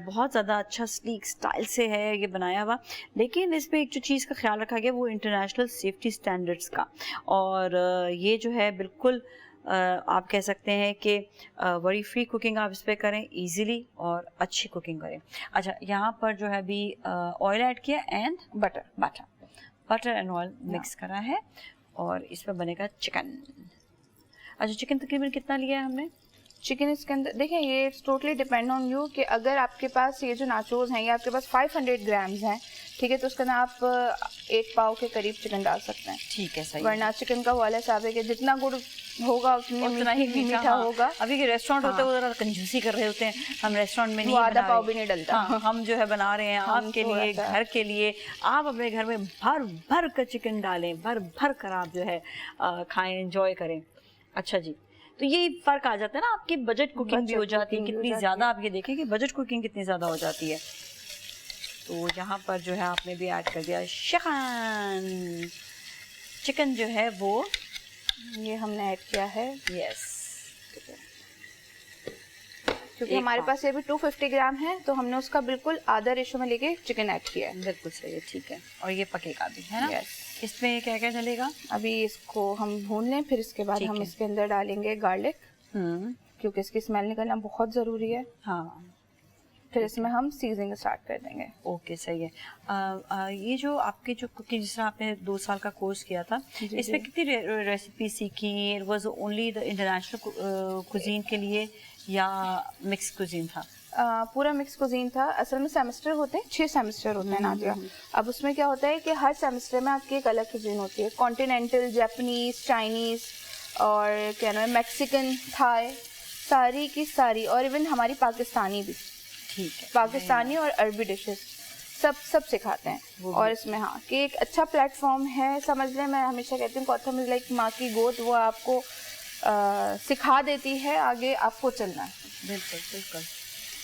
بہت زیادہ اچھا سلیک اسٹائل سے ہے یہ بنایا ہوا, لیکن اس میں ایک جو چیز کا خیال رکھا گیا وہ انٹرنیشنل سیفٹی اسٹینڈرڈس کا. اور یہ جو ہے بالکل آپ کہہ سکتے ہیں کہ وری فری کوکنگ آپ اس پہ کریں ایزیلی, اور اچھی کوکنگ کریں. اچھا, یہاں پر جو ہے ابھی آئل ایڈ کیا and butter and oil mix کرا ہے, اور اس پہ بنے گا چکن. اچھا, چکن تقریباً کتنا لیا ہے ہم نے؟ چکن اس کے اندر دیکھیں, یہ ٹوٹلی ڈپینڈ آن یو کہ اگر آپ کے پاس یہ جو ناچوز ہیں یہ آپ کے پاس 500 گرامز ہیں, ٹھیک ہے, تو اس کے اندر آپ 1 پاؤ کے قریب چکن ڈال سکتے ہیں. ٹھیک ہے, صحیح. ورنہ چکن کا والا صاحب ہے کہ جتنا گڑ ہوگا اتنا ہی میٹھا ہوگا. ابھی کے ریسٹورینٹ ہوتے ہیں وہ ذرا کنجوسی کر رہے ہوتے ہیں, ہم ریسٹورینٹ میں نہیں, آدھا پاؤ بھی نہیں ڈلتا. ہم جو ہے بنا رہے ہیں آپ کے لیے, گھر کے لیے. آپ اپنے گھر میں بھر بھر کر چکن ڈالیں, بھر بھر کر آپ جو ہے کھائیں, انجوائے کریں. اچھا جی, تو یہ فرق آ جاتا ہے نا, آپ کی بجٹ کوکنگ بھی ہو جاتی ہے. کتنی زیادہ آپ یہ دیکھیں کہ بجٹ کوکنگ کتنی زیادہ ہو جاتی ہے. تو یہاں پر جو ہے آپ نے بھی ایڈ کر دیا چکن جو ہے وہ یہ ہم نے ایڈ کیا ہے. یس, کیونکہ ہمارے پاس یہ بھی 250 گرام ہے, تو ہم نے اس کا بالکل آدھا ریشو میں لے کے چکن ایڈ کیا ہے. بالکل صحیح ہے, ٹھیک ہے. اور یہ پکے گا بھی ہے نا. یس. اس میں کیا کیا ڈلے گا؟ ابھی اس کو ہم بھون لیں, پھر اس کے بعد ہم اس کے اندر ڈالیں گے گارلک, کیونکہ اس کی اسمیل نکلنا بہت ضروری ہے. ہاں, پھر اس میں ہم سیزنگ اسٹارٹ کر دیں گے. اوکے, صحیح ہے. یہ جو آپ کی جو کوکنگ, جس طرح آپ نے 2 سال کا کورس کیا تھا, اس میں کتنی ریسیپی سیکھی؟ It was only the international cuisine کے لیے یا مکس کوزین تھا؟ پورا مکس کوزین تھا. اصل میں سیمسٹر ہوتے ہیں, 6 سیمسٹر ہوتے ہیں نادیہ. اب اس میں کیا ہوتا ہے کہ ہر سیمسٹر میں آپ کی ایک الگ کوزین ہوتی ہے. کانٹینینٹل, جاپنیز, چائنیز, اور کیا نام ہے میکسیکن, تھائی, ساری کی ساری, اور ایون ہماری پاکستانی بھی. ٹھیک ہے, پاکستانی اور عربی ڈشز سب سکھاتے ہیں. اور اس میں ہاں کہ ایک اچھا پلیٹ فارم ہے, سمجھ لیں. میں ہمیشہ کہتی ہوں کوتھم از لائک ماں کی گود, وہ آپ کو سکھا دیتی ہے آگے آپ کو چلنا ہے. بالکل بالکل,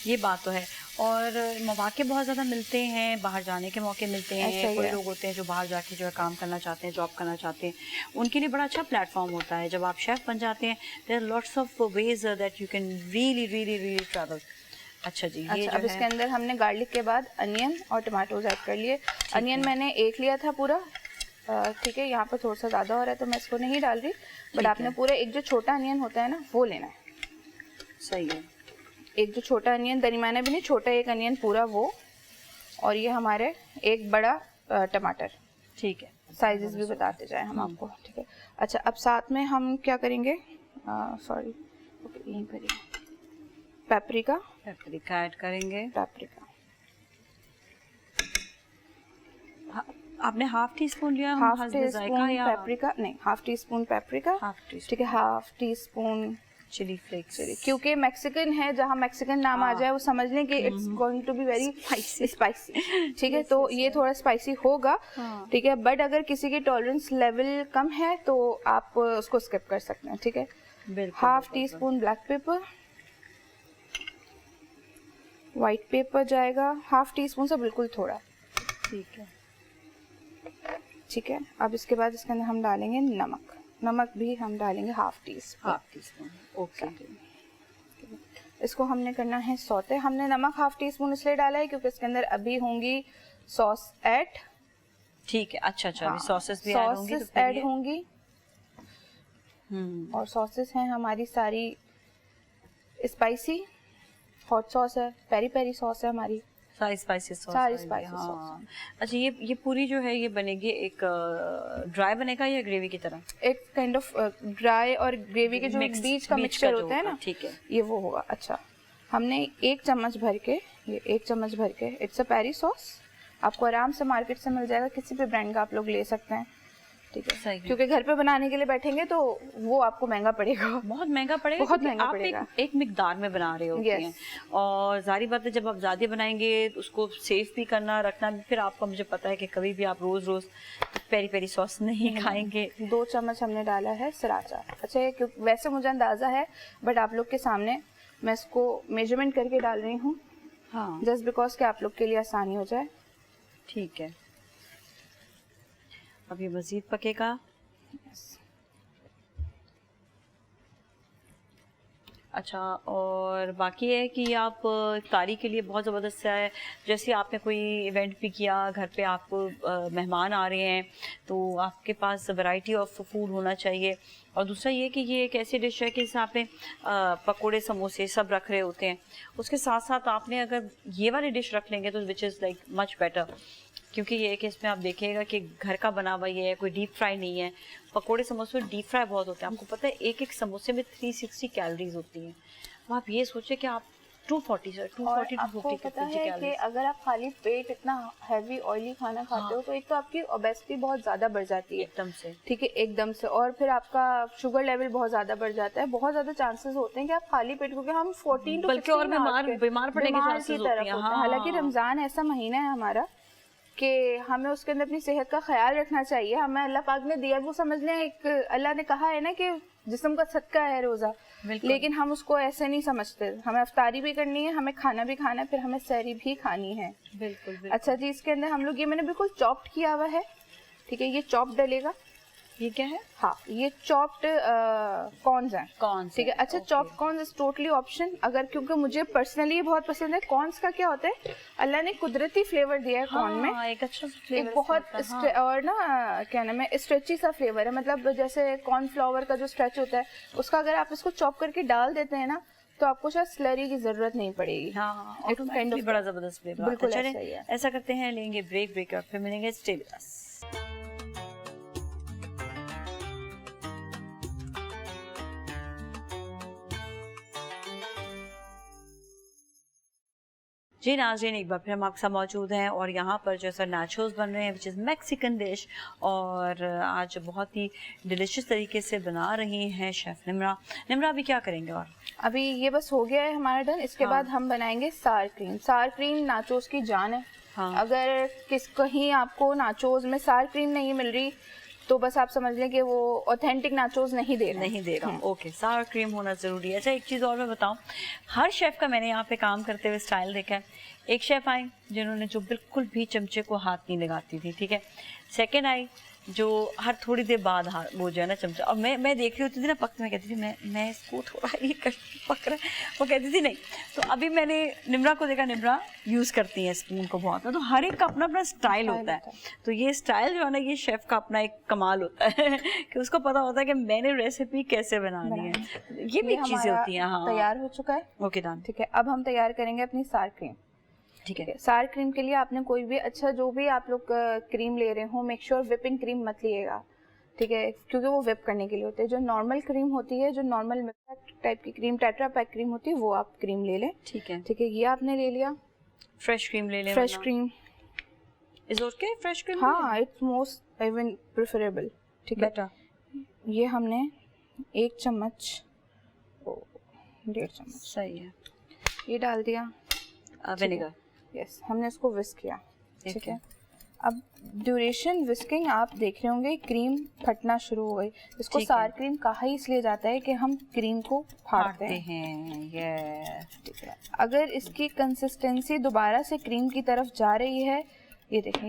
یہ بات تو ہے. اور مواقع بہت زیادہ ملتے ہیں, باہر جانے کے موقع ملتے ہیں. کوئی لوگ ہوتے ہیں جو باہر جا کے جو ہے کام کرنا چاہتے ہیں, جاب کرنا چاہتے ہیں, ان کے لیے بڑا اچھا پلیٹ فارم ہوتا ہے. جب آپ شیف بن جاتے ہیں, there are lots of ways that you can really really really travel. اچھا جی, یہ اب اس کے اندر ہم نے گارلک کے بعد انین اور ٹماٹوز ایڈ کر لیے. انین میں نے 1 لیا تھا پورا, ٹھیک ہے. یہاں پر تھوڑا سا زیادہ ہو رہا ہے تو میں اس کو نہیں ڈال رہی, بٹ آپ نے پورا ایک جو چھوٹا انین ہوتا ہے نا وہ لینا ہے. صحیح ہے. ایک جو چھوٹا انین, درمیانہ بھی نہیں, چھوٹا ایک انین پورا وہ, اور یہ ہمارے ایک بڑا ٹماٹر. ٹھیک ہے, سائزز بھی بتاتے جائیں ہم آپ کو, ٹھیک ہے. اچھا, اب ساتھ میں ہم کیا کریں گے, سوری یہیں پر ہی پیپریکا ایڈ کریں گے. پیپریکا آپ نے ½ ٹی اسپون لیا, ½ ٹی اسپون پیپریکا, نہیں ½ ٹی اسپون پیپریکا, ٹھیک ہے. ½ ٹی اسپون چلی فلیکس, کیونکہ میکسیکن ہے, جہاں میکسیکن نام آ جائے وہ سمجھ لیں کہ it's going to be very spicy, ٹھیک ہے. تو یہ تھوڑا اسپائسی ہوگا, ٹھیک ہے. بٹ اگر کسی کی ٹالرنس لیول کم ہے تو آپ اس کو اسکپ کر سکتے ہیں, ٹھیک ہے. ½ T spoon black paper, white paper جائے گا ½ ٹی اسپون سے بالکل تھوڑا, ٹھیک ہے. ٹھیک ہے. اب اس کے بعد اس کے اندر ہم ڈالیں گے نمک بھی ہم ڈالیں گے ½ ٹی اسپون. اوکے. اس کو ہم نے کرنا ہے سوتے. ہم نے نمک 1/2 ٹی اسپون اس لیے ڈالا ہے کیونکہ اس کے اندر ابھی ہوں گی سوس ایڈ. ٹھیک ہے, اچھا ابھی ساسز بھی ایڈ ہوں گی, ساسز ایڈ ہوں گی, اور ساسز ہیں ہماری ساری اسپائسی ہاٹ ساس ہے, پیری پیری ساس ہے ہماری, ساری اسپائسی ساس. ساری اسپائسی ساس. اچھا یہ پوری جو ہے یہ بنے گی ایک ڈرائی بنے گا یا گریوی کی طرح؟ ایک کائنڈ آف ڈرائی اور گریوی کے جو بیچ کا مکسچر ہوتا ہے نا, ٹھیک ہے, یہ وہ ہوگا. اچھا ہم نے 1 چمچ بھر کے, یہ 1 چمچ بھر کے, اٹس اے پیری ساس, آپ کو آرام سے مارکیٹ سے مل جائے گا, کسی بھی برانڈ کا آپ لوگ لے سکتے ہیں, ٹھیک ہے, کیونکہ گھر پہ بنانے کے لیے بیٹھیں گے تو وہ آپ کو مہنگا پڑے گا, بہت مہنگا پڑے گا, بہت مہنگا پڑے گا. ایک مقدار میں بنا رہے ہوتے ہیں, اور ظاہری بات ہے جب آپ زیادہ بنائیں گے اس کو سیف بھی کرنا رکھنا بھی, پھر آپ کا مجھے پتا ہے کہ کبھی بھی آپ روز پیری پیری ساس نہیں کھائیں گے. 2 چمچ ہم نے ڈالا ہے سراچا. اچھا ویسے مجھے اندازہ ہے بٹ آپ لوگ کے سامنے میں اس کو میجرمنٹ کر کے ڈال رہی ہوں, ہاں جسٹ بیکاز کہ آپ لوگ کے لیے آسانی ہو جائے. ٹھیک ہے, اب یہ مزید پکے گا. اچھا, اور باقی ہے کہ آپ افطاری کے لیے بہت زبردست ہے, جیسے آپ نے کوئی ایونٹ بھی کیا, گھر پہ آپ کو مہمان آ رہے ہیں تو آپ کے پاس ورائٹی آف فوڈ ہونا چاہیے. اور دوسرا یہ کہ یہ ایک ایسی ڈش ہے کہ جیسے آپ نے پکوڑے سموسے سب رکھ رہے ہوتے ہیں, اس کے ساتھ ساتھ آپ نے اگر یہ والی ڈش رکھ لیں گے تو وچ از لائک مچ بیٹر, کیونکہ یہ ہے کہ اس میں آپ دیکھیے گا کہ گھر کا بنا ہوا یہ ہے, کوئی ڈیپ فرائی نہیں ہے. پکوڑے سموسے ڈیپ فرائی بہت ہوتے ہیں, آپ کو پتہ ہے ایک سموسے میں 360 کیلوریز ہوتی ہیں. اب آپ یہ سوچیں کہ آپ 240 آپ کو پتہ ہے کہ اگر آپ خالی پیٹ اتنا ہیوی آئلی کھانا کھاتے ہو تو ایک تو آپ کی اوبیسٹی بہت زیادہ بڑھ جاتی ہے ایک دم سے, ٹھیک ہے, ایک دم سے, اور پھر آپ کا شوگر لیول بہت زیادہ بڑھ جاتا ہے. بہت زیادہ چانسز ہوتے ہیں کہ آپ خالی پیٹ, کیونکہ ہم 14 بلکہ اور بیمار پڑنے کے چانسز ہوتے ہیں. حالانکہ رمضان ایسا مہینہ ہے ہمارا کہ ہمیں اس کے اندر اپنی صحت کا خیال رکھنا چاہیے. ہمیں اللہ پاک نے دیا, وہ سمجھ لیں ایک اللہ نے کہا ہے نا کہ جسم کا صدقہ ہے روزہ, لیکن ہم اس کو ایسے نہیں سمجھتے. ہمیں افطاری بھی کرنی ہے, ہمیں کھانا بھی کھانا ہے, پھر ہمیں سحری بھی کھانی ہے. بالکل. اچھا جی, اس کے اندر ہم لوگ یہ میں نے بالکل چاپڈ کیا ہوا ہے, ٹھیک ہے, یہ چاپ ڈلے گا. یہ کیا ہے؟ ہاں یہ چاپڈ کارنز ہیں, ٹھیک ہے. اچھا چاپڈ کارنز از ٹوٹلی آپشن, اگر کیونکہ مجھے پرسنلی یہ بہت پسند ہے. کارنز کا کیا ہوتا ہے, اللہ نے قدرتی فلیور دیا ہے کارن میں, ایک اچھا ایک بہت اور نا کیا نام ہے اسٹریچی سا فلیور ہے. مطلب جیسے کارن فلاور کا جو اسٹریچ ہوتا ہے اس کا اگر آپ اس کو چاپ کر کے ڈال دیتے ہیں نا تو آپ کو شاید سلری کی ضرورت نہیں پڑے گی. ہاں, بڑا زبردست فلیور. بالکل ایسا کرتے ہیں, لیں گے بریک اور پھر ملیں گے. Stay with us. جی ناظرین, ایک بار پھر ہم آپ کے ساتھ موجود ہیں, اور یہاں پر جو سر نیچوز بن رہے ہیں وچ از میکسیکن ڈش, اور آج بہت ہی ڈیلیشیس طریقے سے بنا رہی ہیں شیف نمرا. ابھی کیا کریں گے؟ اور ابھی یہ بس ہو گیا ہے ہمارا ڈن. اس کے بعد ہم بنائیں گے سار کریم. سار کریم ناچوز کی جان ہے. اگر کہیں آپ کو ناچوز میں سار کریم نہیں مل رہی تو بس آپ سمجھ لیں کہ وہ اوتھینٹک ناچوز نہیں دے رہا. اوکے, سار کریم ہونا ضروری ہے. اچھا ایک چیز اور میں بتاؤں, ہر شیف کا میں نے یہاں پہ کام کرتے ہوئے اسٹائل دیکھا ہے. ایک شیف آئی جنہوں نے جو بالکل بھی چمچے کو ہاتھ نہیں لگاتی تھی, ٹھیک ہے. سیکنڈ آئی جو ہر تھوڑی دیر بعد وہ جو ہے نا چمچہ, اور میں دیکھ رہی ہوتی تھی نا پکتے, میں کہتی تھی میں اس کو تھوڑا یہ پک رہا ہے, وہ کہتی تھی نہیں. تو ابھی میں نے نمرا کو دیکھا, نمرا یوز کرتی ہیں اسپون کو بہت, تو ہر ایک کا اپنا اپنا اسٹائل ہوتا ہے. تو یہ اسٹائل جو ہے نا یہ شیف کا اپنا ایک کمال ہوتا ہے کہ اس کو پتا ہوتا ہے کہ میں نے ریسیپی کیسے بنانی ہے. یہ بھی چیزیں ہوتی ہیں. ہاں تیار ہو چکا ہے. اوکے ڈن, ٹھیک ہے. اب ہم تیار کریں گے اپنی سار کریم. ٹھیک ہے. سار کریم کے لیے آپ نے کوئی بھی اچھا جو بھی آپ لوگ کریم لے رہے ہوں, میک شیور وپنگ کریم مت لیے گا, ٹھیک ہے, کیونکہ وہ وپ کرنے کے لیے ہوتے ہیں. جو نارمل کریم ہوتی ہے, جو نارمل ٹائپ کی کریم, ٹیٹرا پیک کریم ہوتی ہے, وہ آپ کریم لے لیں. ٹھیک ہے. ٹھیک ہے, یہ آپ نے لے لیا. فریش کریم لے لیں. Fresh cream is okay, fresh cream. ہاں, اٹس موسٹ ایون پریفریبل. ٹھیک ہے. یہ ہم نے 1 چمچ 1.5 چمچ صحیح ہے یہ ڈال دیا. ونیگر. یس, ہم نے اس کو وسک کیا. ٹھیک ہے. اب ڈیوریشن وسکنگ آپ دیکھ رہے ہوں گے کریم پھٹنا شروع ہو گئی. اس کو سار کریم کہا ہی اس لیے جاتا ہے کہ ہم کریم کو پھاڑتے ہیں. اگر اس کی کنسسٹینسی دوبارہ سے کریم کی طرف جا رہی ہے, یہ دیکھیں,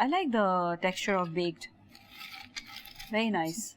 I like the texture of baked. Very nice.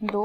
2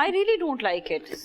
I really don't like it,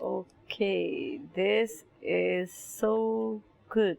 Okay, this is so good.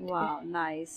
Wow, nice.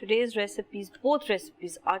Today's recipes, both recipes are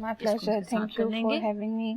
My pleasure. Thank you for having me.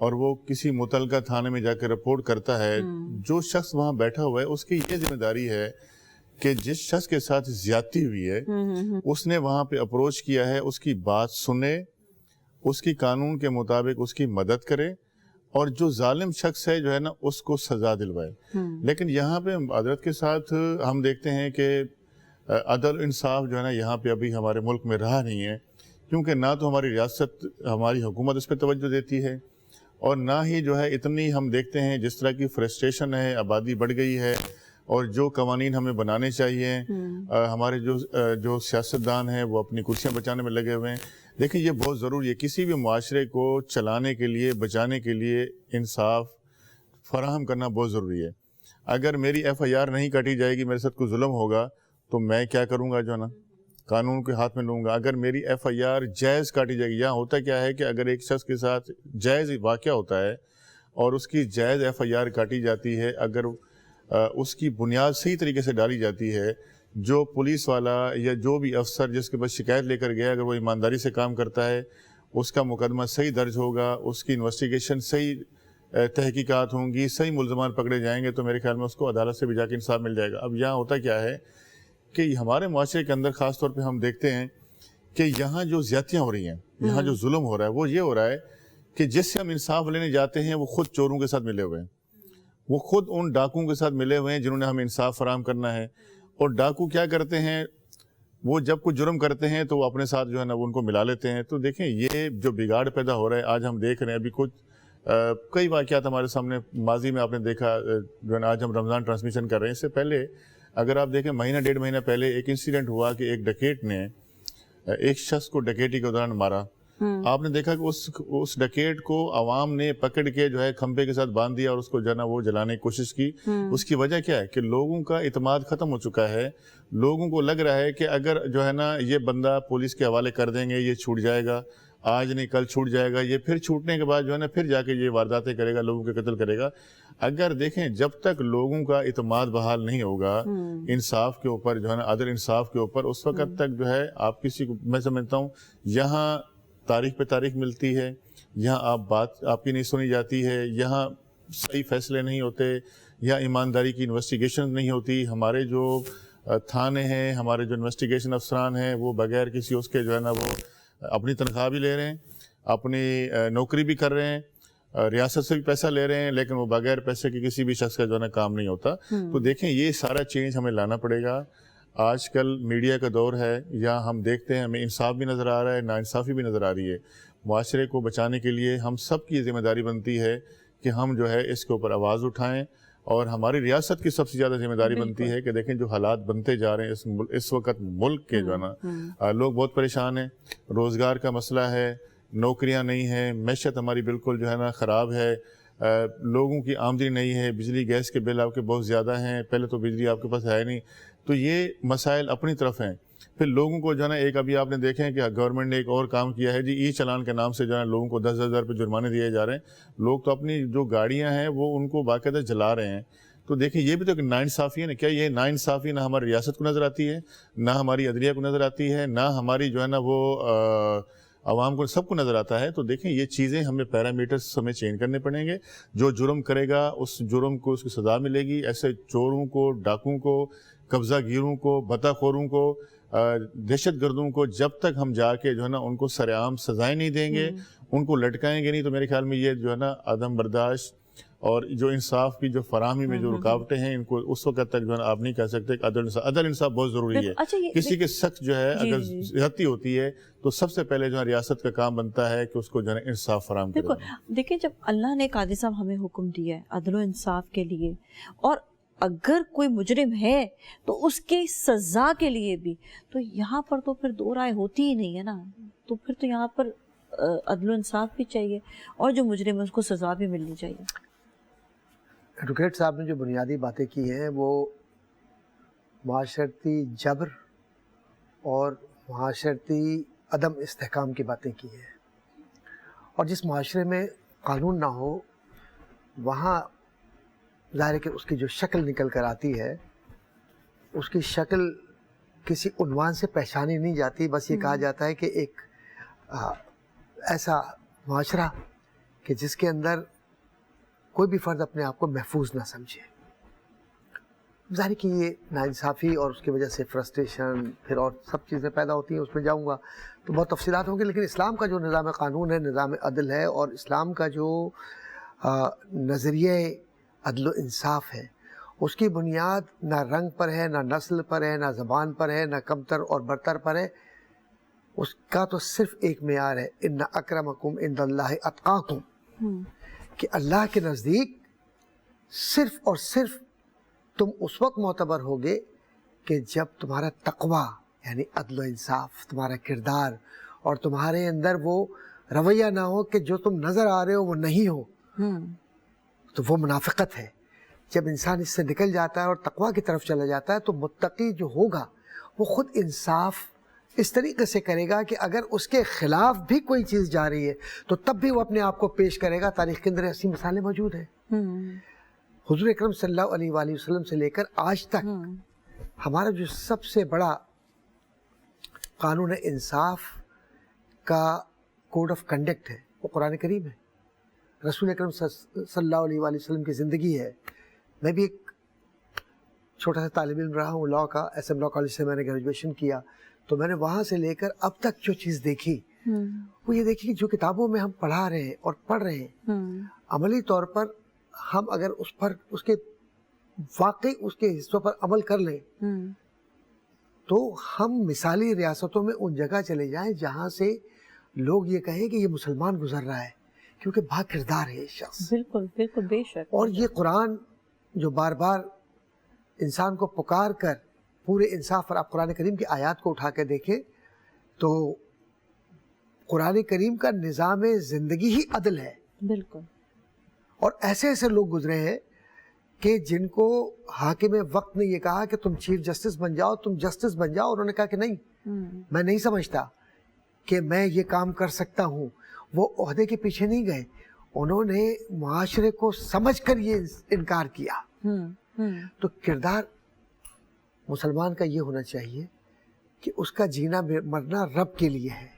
اور وہ کسی متعلقہ تھانے میں جا کے report کرتا ہے، جو شخص وہاں بیٹھا ہوا ہے اس کی یہ ذمہ داری ہے کہ جس شخص کے ساتھ زیادتی ہوئی ہے اس نے وہاں پہ اپروچ کیا ہے، اس کی بات سنے، اس کی قانون کے مطابق اس کی مدد کرے، اور جو ظالم شخص ہے جو ہے نا اس کو سزا دلوائے۔ لیکن یہاں پہ عدالت کے ساتھ ہم دیکھتے ہیں کہ عدل انصاف جو ہے نا یہاں پہ ابھی ہمارے ملک میں رہا نہیں ہے، کیونکہ نہ تو ہماری ریاست، ہماری حکومت اس پہ توجہ دیتی ہے، اور نہ ہی جو ہے اتنی ہم دیکھتے ہیں جس طرح کی فرسٹریشن ہے، آبادی بڑھ گئی ہے، اور جو قوانین ہمیں بنانے چاہیے، ہمارے جو سیاستدان ہیں وہ اپنی کرسیاں بچانے میں لگے ہوئے ہیں۔ دیکھیں یہ بہت ضروری ہے، کسی بھی معاشرے کو چلانے کے لیے، بچانے کے لیے انصاف فراہم کرنا بہت ضروری ہے۔ اگر میری FIR نہیں کاٹی جائے گی، میرے ساتھ کوئی ظلم ہوگا تو میں کیا کروں گا جو ہے نا، قانون کے ہاتھ میں لوں گا۔ اگر میری FIR جائز کاٹی جائے گی، یہاں ہوتا کیا ہے کہ اگر ایک شخص کے ساتھ جائز واقعہ ہوتا ہے اور اس کی جائز FIR کاٹی جاتی ہے، اگر اس کی بنیاد صحیح طریقے سے ڈالی جاتی ہے، جو پولیس والا یا جو بھی افسر جس کے پاس شکایت لے کر گیا، اگر وہ ایمانداری سے کام کرتا ہے، اس کا مقدمہ صحیح درج ہوگا، اس کی انویسٹیگیشن صحیح تحقیقات ہوں گی، صحیح ملزمان پکڑے جائیں گے، تو میرے خیال میں اس کو عدالت سے بھی جا کے انصاف مل جائے گا۔ اب یہاں ہوتا کیا ہے کہ ہمارے معاشرے کے اندر خاص طور پہ ہم دیکھتے ہیں کہ یہاں جو زیادتیاں ہو رہی ہیں، یہاں جو ظلم ہو رہا ہے، وہ یہ ہو رہا ہے کہ جس سے ہم انصاف لینے جاتے ہیں وہ خود چوروں کے ساتھ ملے ہوئے ہیں، وہ خود ان ڈاکوؤں کے ساتھ ملے ہوئے ہیں جنہوں نے ہمیں انصاف فراہم کرنا ہے۔ اور ڈاکو کیا کرتے ہیں، وہ جب کوئی جرم کرتے ہیں تو وہ اپنے ساتھ جو ہے نا وہ ان کو ملا لیتے ہیں۔ تو دیکھیں یہ جو بگاڑ پیدا ہو رہا ہے، آج ہم دیکھ رہے ہیں، ابھی کچھ کئی واقعات ہمارے سامنے ماضی میں آپ نے دیکھا، جو ہے نا آج ہم رمضان ٹرانسمیشن کر رہے ہیں، اس سے پہلے اگر آپ دیکھیں مہینہ ڈیڑھ مہینہ پہلے ایک انسیڈنٹ ہوا کہ ایک ڈکیٹ نے ایک شخص کو ڈکیٹی کے دوران مارا۔ آپ نے دیکھا کہ اس ڈکیٹ کو عوام نے پکڑ کے جو ہے کھمبے کے ساتھ باندھ دیا اور اس کو جو ہے نا وہ جلانے کی کوشش کی۔ اس کی وجہ کیا ہے کہ لوگوں کا اعتماد ختم ہو چکا ہے، لوگوں کو لگ رہا ہے کہ اگر جو ہے نا یہ بندہ پولیس کے حوالے کر دیں گے یہ چھوٹ جائے گا، آج نہیں کل چھوٹ جائے گا، یہ پھر چھوٹنے کے بعد جو ہے نا پھر جا کے یہ وارداتیں کرے گا، لوگوں کے قتل کرے گا۔ اگر دیکھیں جب تک لوگوں کا اعتماد بحال نہیں ہوگا انصاف کے اوپر، جو ہے نا عدل انصاف کے اوپر، اس وقت تک جو ہے آپ کسی کو، میں سمجھتا ہوں یہاں تاریخ پہ تاریخ ملتی ہے، یہاں بات آپ کی نہیں سنی جاتی ہے، یہاں صحیح فیصلے نہیں ہوتے، یا ایمانداری کی انویسٹیگیشن نہیں ہوتی۔ ہمارے جو تھانے ہیں، ہمارے جو انویسٹیگیشن افسران ہیں، وہ بغیر کسی اس کے جو ہے نا وہ اپنی تنخواہ بھی لے رہے ہیں، اپنی نوکری بھی کر رہے ہیں، ریاست سے بھی پیسہ لے رہے ہیں، لیکن وہ بغیر پیسے کے کسی بھی شخص کا جو ہے نا کام نہیں ہوتا۔ تو دیکھیں یہ سارا چینج ہمیں لانا پڑے گا۔ آج کل میڈیا کا دور ہے، یا ہم دیکھتے ہیں ہمیں انصاف بھی نظر آ رہا ہے، ناانصافی بھی نظر آ رہی ہے۔ معاشرے کو بچانے کے لیے ہم سب کی ذمہ داری بنتی ہے کہ ہم جو ہے اس کے اوپر آواز اٹھائیں، اور ہماری ریاست کی سب سے زیادہ ذمہ داری بنتی ہے کہ دیکھیں جو حالات بنتے جا رہے ہیں اس وقت ملک کے جو ہے نا لوگ بہت پریشان ہیں، روزگار کا مسئلہ ہے، نوکریاں نہیں ہیں، معیشت ہماری بالکل جو ہے نا خراب ہے، لوگوں کی آمدنی نہیں ہے، بجلی گیس کے بل آپ کے بہت زیادہ ہیں، پہلے تو بجلی آپ کے پاس ہے نہیں، تو یہ مسائل اپنی طرف ہیں۔ پھر لوگوں کو جو ہے نا ایک ابھی آپ نے دیکھیں کہ گورنمنٹ نے ایک اور کام کیا ہے جی، ای چلان کے نام سے جو ہے لوگوں کو 10,000 روپے جرمانے دیے جا رہے ہیں، لوگ تو اپنی جو گاڑیاں ہیں وہ ان کو باقاعدہ جلا رہے ہیں۔ تو دیکھیں یہ بھی تو ایک ناانصافی ہے نا۔ کیا یہ ناانصافی نہ ہماری ریاست کو نظر آتی ہے، نہ ہماری عدلیہ کو نظر آتی ہے، نہ ہماری جو ہے نا وہ عوام کو، سب کو نظر آتا ہے؟ تو دیکھیں یہ چیزیں ہمیں پیرامیٹرز ہمیں چینج کرنے پڑیں گے۔ جو جرم کرے گا اس جرم کو اس کی سزا ملے گی۔ ایسے چوروں کو، ڈاکوؤں کو، قبضہ گیروں کو، بتا خوروں کو، دہشت گردوں کو جب تک ہم جا کے جو ہے نا ان کو سرعام سزائیں نہیں دیں گے، ان کو لٹکائیں گے نہیں، تو میرے خیال میں یہ جو ہے نا عدم برداشت اور جو انصاف کی جو فراہمی میں جو رکاوٹیں ہیں، ان کو اس وقت تک جو ہے نا آپ نہیں کہہ سکتے کہ عدل انصاف بہت ضروری ہے۔ کسی کے سخت جو ہے اگر زیادتی ہوتی ہے تو سب سے پہلے جو ہے ریاست کا کام بنتا ہے کہ اس کو جو ہے انصاف فراہم کرے۔ دیکھیں جب اللہ نے قاضی صاحب ہمیں حکم دیا ہے عدل و انصاف کے لیے، اور اگر کوئی مجرم ہے تو اس کی سزا کے لیے بھی، تو یہاں پر تو پھر دو رائے ہوتی ہی نہیں ہے نا۔ تو پھر تو یہاں پر عدل و انصاف بھی چاہیے، اور جو مجرم ہے اس کو سزا بھی ملنی چاہیے۔ ایڈوکیٹ صاحب نے جو بنیادی باتیں کی ہیں وہ معاشرتی جبر اور معاشرتی عدم استحکام کی باتیں کی ہیں، اور جس معاشرے میں قانون نہ ہو وہاں ظاہر ہے کہ اس کی جو شکل نکل کر آتی ہے، اس کی شکل کسی عنوان سے پہچانی نہیں جاتی، بس یہ کہا جاتا ہے کہ ایک ایسا معاشرہ کہ جس کے اندر کوئی بھی فرد اپنے آپ کو محفوظ نہ سمجھے. ظاہر کہ یہ ناانصافی اور اس کی وجہ سے فرسٹریشن پھر اور سب چیزیں پیدا ہوتی ہیں, اس میں جاؤں گا تو بہت تفصیلات ہوں گی, لیکن اسلام کا جو نظام قانون ہے, نظام عدل ہے, اور اسلام کا جو نظریہ عدل و انصاف ہے, اس کی بنیاد نہ رنگ پر ہے, نہ نسل پر ہے, نہ زبان پر ہے, نہ کمتر اور برتر پر ہے. اس کا تو صرف ایک معیار ہے, ان اکرمکم عند اللہ اتقاکم, کہ اللہ کے نزدیک صرف اور صرف تم اس وقت معتبر ہوگے کہ جب تمہارا تقوی یعنی عدل و انصاف, تمہارا کردار اور تمہارے اندر وہ رویہ نہ ہو کہ جو تم نظر آ رہے ہو وہ نہیں ہو, تو وہ منافقت ہے. جب انسان اس سے نکل جاتا ہے اور تقوی کی طرف چلا جاتا ہے تو متقی جو ہوگا وہ خود انصاف اس طریقے سے کرے گا کہ اگر اس کے خلاف بھی کوئی چیز جا رہی ہے تو تب بھی وہ اپنے آپ کو پیش کرے گا. تاریخ کے اندر ایسی مثالیں موجود ہیں. حضور اکرم صلی اللہ علیہ وآلہ وسلم سے لے کر آج تک ہمارا جو سب سے بڑا قانون انصاف کا کوڈ آف کنڈکٹ ہے وہ قرآن کریم ہے, رسول اکرم صلی اللہ علیہ وآلہ وسلم کی زندگی ہے. میں بھی ایک چھوٹا سا طالب علم رہا ہوں لاء کا, ایس ایم لاء کالج سے میں نے گریجویشن کیا, تو میں نے وہاں سے لے کر اب تک جو چیز دیکھی وہ یہ دیکھی کہ جو کتابوں میں ہم پڑھا رہے ہیں اور پڑھ رہے ہیں, عملی طور پر ہم اگر اس پر اس کے واقعی اس کے حصوں پر عمل کر لیں تو ہم مثالی ریاستوں میں ان جگہ چلے جائیں جہاں سے لوگ یہ کہیں کہ یہ مسلمان گزر رہا ہے, کیونکہ با کردار ہے شخص. بالکل بالکل بے شک. اور یہ قرآن جو بار بار انسان کو پکار کر پورے انصاف پر, آپ قرآن کریم کی آیات کو اٹھا کے دیکھیں تو قرآن کریم کا نظام زندگی ہی عدل ہے. بالکل. اور ایسے ایسے لوگ گزرے ہیں کہ جن کو حاکم وقت نے یہ کہا کہ تم چیف جسٹس بن جاؤ, تم جسٹس بن جاؤ, انہوں نے کہا کہ نہیں, میں نہیں سمجھتا کہ میں یہ کام کر سکتا ہوں. وہ عہدے کے پیچھے نہیں گئے, انہوں نے معاشرے کو سمجھ کر یہ انکار کیا. تو کردار مسلمان کا یہ ہونا چاہیے کہ اس کا جینا مرنا رب کے لیے ہے,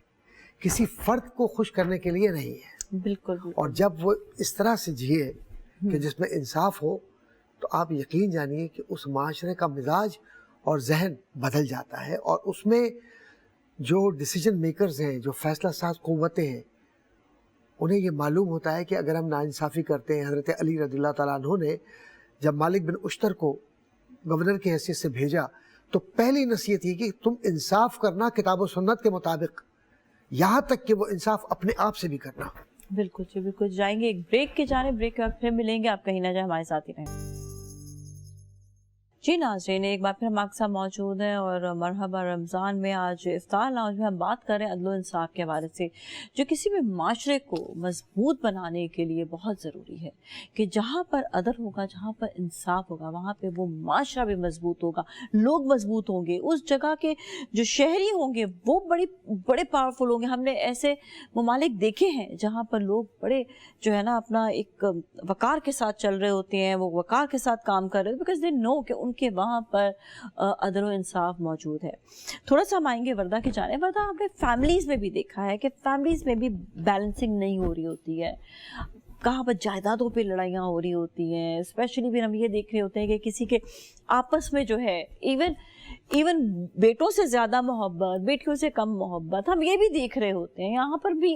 کسی فرد کو خوش کرنے کے لیے نہیں ہے. بالکل. اور جب وہ اس طرح سے جیے کہ جس میں انصاف ہو تو آپ یقین جانیے کہ اس معاشرے کا مزاج اور ذہن بدل جاتا ہے, اور اس میں جو ڈیسیجن میکرز ہیں, جو فیصلہ ساز قوتیں ہیں, انہیں یہ معلوم ہوتا ہے کہ اگر ہم ناانصافی کرتے ہیں. حضرت علی رضی اللہ تعالیٰ عنہ نے جب مالک بن اشتر کو گورنر کی حیثیت سے بھیجا تو پہلی نصیحت یہ کہ تم انصاف کرنا کتاب و سنت کے مطابق, یہاں تک کہ وہ انصاف اپنے آپ سے بھی کرنا. بالکل جی بالکل. جائیں گے ایک بریک کی جانب, بریک کے بعد پھر ملیں گے, آپ کہیں نہ جائیں, ہمارے ساتھ ہی رہیں. جی ناظرین, ایک بار پھر ہم آپ کے ساتھ موجود ہیں اور مرحبا رمضان میں آج افطار لاؤنج میں ہم بات کر رہے ہیں عدل و انصاف کے حوالے سے, جو کسی بھی معاشرے کو مضبوط بنانے کے لیے بہت ضروری ہے کہ جہاں پر عدل ہوگا, جہاں پر انصاف ہوگا, وہاں پہ وہ معاشرہ بھی مضبوط ہوگا, لوگ مضبوط ہوں گے, اس جگہ کے جو شہری ہوں گے وہ بڑے پاورفل ہوں گے. ہم نے ایسے ممالک دیکھے ہیں جہاں پر لوگ بڑے جو ہے نا اپنا ایک وقار کے ساتھ چل رہے ہوتے ہیں, وہ وقار کے ساتھ کام کر رہے ہیں بیکاز دے نو کہ ان کے وہاں پر عدل و انصاف موجود ہے. تھوڑا سا ہم آئیں گے وردہ کی جانب. وردہ, آپ نے فیملیز میں بھی دیکھا ہے کہ فیملیز میں بھی بیلنسنگ نہیں ہو رہی ہوتی ہے, کہاں پر جائیدادوں پہ لڑائیاں ہو رہی ہوتی ہیں, اسپیشلی بھی ہم یہ دیکھ رہے ہوتے ہیں کہ کسی کے آپس میں جو ہے ایون بیٹوں سے زیادہ محبت, بیٹیوں سے کم محبت, ہم یہ بھی دیکھ رہے ہوتے ہیں. یہاں پر بھی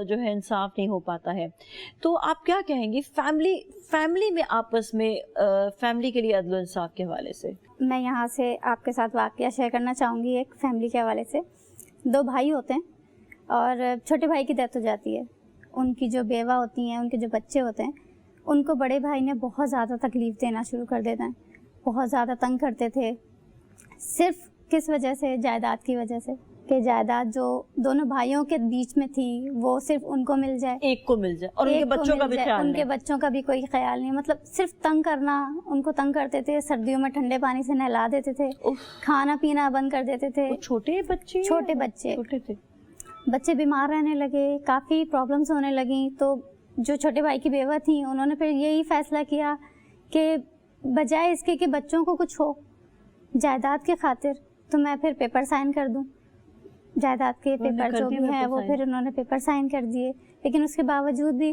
جو ہے انصاف نہیں ہو پاتا ہے. تو آپ کیا کہیں گی فیملی میں آپس میں فیملی کے لیے عدل و انصاف کے حوالے سے؟ میں یہاں سے آپ کے ساتھ واقعہ شیئر کرنا چاہوں گی. ایک فیملی کے حوالے سے, 2 بھائی ہوتے ہیں اور چھوٹے بھائی کی ڈیتھ ہو جاتی ہے. ان کی جو بیوہ ہوتی ہیں, ان کے جو بچے ہوتے ہیں, ان کو بڑے بھائی نے بہت زیادہ تکلیف دینا شروع کر دیتے ہیں, بہت زیادہ تنگ کرتے تھے. صرف کس وجہ سے؟ جائیداد کی وجہ سے, کہ جائیداد جو دونوں بھائیوں کے بیچ میں تھی وہ صرف ان کو مل جائے, ایک کو مل جائے, اور ان کے بچوں کا بھی خیال نہیں, ان کے بچوں کا بھی کوئی خیال نہیں. مطلب صرف تنگ کرنا, ان کو تنگ کرتے تھے. سردیوں میں ٹھنڈے پانی سے نہلا دیتے تھے, کھانا پینا بند کر دیتے تھے. چھوٹے بچے تھے, بچے بیمار رہنے لگے, کافی پرابلمس ہونے لگیں. تو جو چھوٹے بھائی کی بیوہ تھیں انہوں نے پھر یہی فیصلہ کیا کہ بجائے اس کے کہ بچوں کو کچھ ہو جائیداد کی خاطر, تو میں پھر پیپر سائن کر دوں. جائیداد کے پیپر جو بھی ہیں وہ پھر انہوں نے پیپر سائن کر دیے. لیکن اس کے باوجود بھی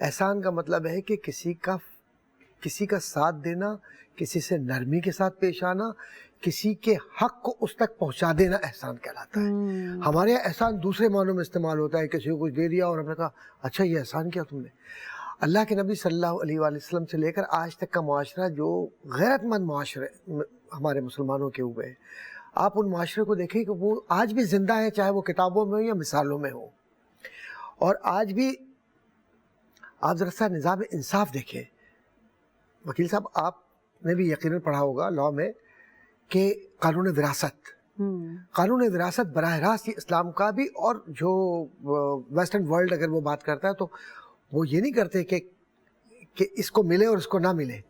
احسان کا مطلب ہے کہ کسی کا ساتھ دینا، کسی سے نرمی کے ساتھ پیش آنا، کسی کے حق کو اس تک پہنچا دینا احسان کہلاتا ہے. ہمارے یہاں احسان دوسرے معنوں میں استعمال ہوتا ہے، کسی کو کچھ دے دیا اور ہم نے کہا اچھا یہ احسان کیا تم نے. اللہ کے نبی صلی اللہ علیہ وآلہ وسلم سے لے کر آج تک کا معاشرہ جو غیرت مند معاشرے ہمارے مسلمانوں کے ہوئے ہیں، آپ ان معاشرے کو دیکھیں کہ وہ آج بھی زندہ ہے، چاہے وہ کتابوں میں ہو یا مثالوں میں ہو. اور آج بھی آپ ذرا سا نظام انصاف دیکھیں. وکیل صاحب آپ نے بھی یقیناً پڑھا ہوگا لاء میں کہ قانون وراثت براہ راست یہ اسلام کا بھی اور جو ویسٹرن ورلڈ اگر وہ بات کرتا ہے تو وہ یہ نہیں کرتے کہ اس کو ملے اور اس کو نہ ملے.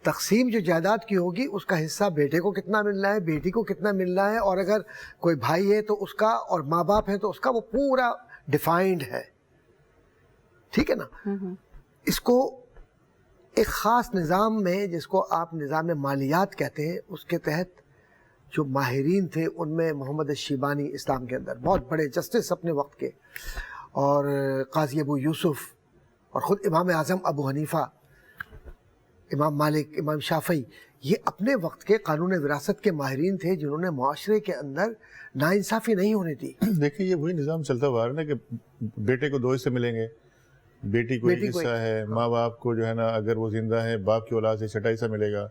تقسیم جو جائیداد کی ہوگی اس کا حصہ بیٹے کو کتنا ملنا ہے، بیٹی کو کتنا ملنا ہے، اور اگر کوئی بھائی ہے تو اس کا، اور ماں باپ ہے تو اس کا، وہ پورا ڈیفائنڈ ہے. ٹھیک ہے نا. اس کو ایک خاص نظام میں جس کو آپ نظام مالیات کہتے ہیں، اس کے تحت جو ماہرین تھے ان میں محمد الشیبانی اسلام کے اندر بہت بڑے جسٹس اپنے وقت کے، اور قاضی ابو یوسف، اور خود امام اعظم ابو حنیفہ، امام مالک، امام شافعی، یہ اپنے وقت کے قانون وراثت کے ماہرین تھے جنہوں نے معاشرے کے اندر ناانصافی نہیں ہونے دی. دیکھیں یہ وہی نظام چلتا ہوا ہے نا کہ بیٹے کو 2 حصے ملیں گے، بیٹی کو 1 حصہ ہے، ماں باپ کو جو ہے نا اگر وہ زندہ ہے باپ کی اولاد سے 6واں حصہ ملے گا،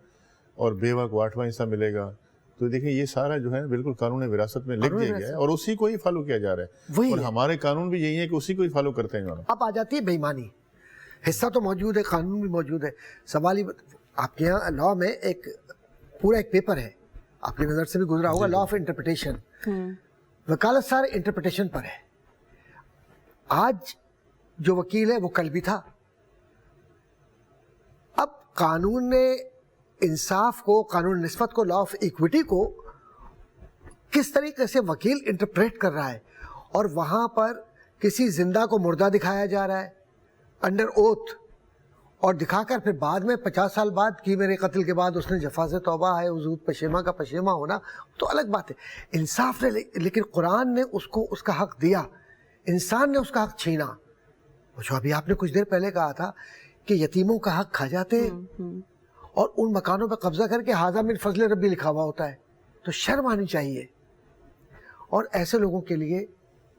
اور بیوہ کو 8واں حصہ ملے گا. تو دیکھیں یہ سارا جو ہے بالکل قانون وراثت میں لکھ دیا گیا ہے اور اسی کو ہی فالو کیا جا رہا ہے. اور ہمارے قانون بھی یہی ہے کہ اسی کو ہی فالو کرتے ہیں. اب آ جاتی ہے بے ایمانی. حصہ تو موجود ہے، قانون بھی موجود ہے. سوال ہی آپ کے یہاں لاء میں ایک پورا ایک پیپر ہے، آپ کی نظر سے بھی گزرا ہوگا، لاء آف انٹرپریٹیشن. وکالت سارے انٹرپریٹیشن پر ہے. آج جو وکیل ہے وہ کل بھی تھا. اب قانون نے انصاف کو، قانون نسبت کو، لاء آف ایکوٹی کو کس طریقے سے وکیل انٹرپریٹ کر رہا ہے، اور وہاں پر کسی زندہ کو مردہ دکھایا جا رہا ہے انڈر اوتھ، اور دکھا کر پھر بعد میں 50 سال بعد کہ میرے قتل کے بعد اس نے جفا سے توبہ ہے، حضور پشیماں کا پشیماں ہونا تو الگ بات ہے. انصاف نے لیکن قرآن نے اس کو اس کا حق دیا، انسان نے اس کا حق چھینا. جو ابھی آپ نے کچھ دیر پہلے کہا تھا کہ یتیموں کا حق کھا جاتے ہیں اور ان مکانوں پہ قبضہ کر کے ھذا من فضل ربی لکھا ہوا ہوتا ہے. تو شرم آنی چاہیے. اور ایسے لوگوں کے لیے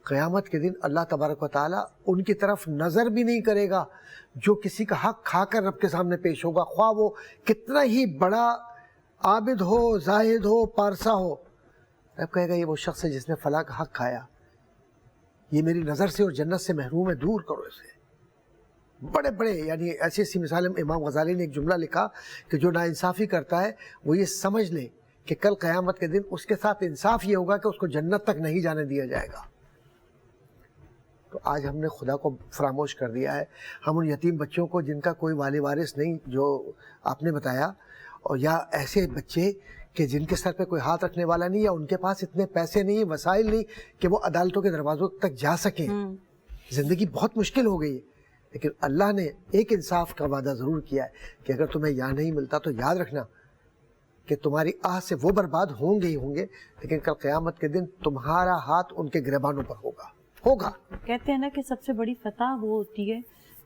قیامت کے دن اللہ تبارک و تعالیٰ ان کی طرف نظر بھی نہیں کرے گا جو کسی کا حق کھا کر رب کے سامنے پیش ہوگا، خواہ وہ کتنا ہی بڑا عابد ہو، زاہد ہو، پارسا ہو. رب کہے گا یہ وہ شخص ہے جس نے فلاں کا حق کھایا، یہ میری نظر سے اور جنت سے محروم ہے، دور کرو اسے. بڑے بڑے یعنی ایسی ایسی مثالیں. امام غزالی نے ایک جملہ لکھا کہ جو ناانصافی کرتا ہے وہ یہ سمجھ لے کہ کل قیامت کے دن اس کے ساتھ انصاف یہ ہوگا کہ اس کو جنت تک نہیں جانے دیا جائے گا. تو آج ہم نے خدا کو فراموش کر دیا ہے. ہم ان یتیم بچوں کو جن کا کوئی والی وارث نہیں، جو آپ نے بتایا، اور یا ایسے بچے کہ جن کے سر پہ کوئی ہاتھ رکھنے والا نہیں، یا ان کے پاس اتنے پیسے نہیں، وسائل نہیں کہ وہ عدالتوں کے دروازوں تک جا سکیں. زندگی بہت مشکل ہو گئی ہے. لیکن اللہ نے ایک انصاف کا وعدہ ضرور کیا ہے کہ اگر تمہیں یہاں نہیں ملتا تو یاد رکھنا کہ تمہاری آہ سے وہ برباد ہوں گے ہی ہوں گے، لیکن کل قیامت کے دن تمہارا ہاتھ ان کے گریبانوں پر ہوگا. کہتے ہیں نا کہ سب سے بڑی فتح وہ ہوتی ہے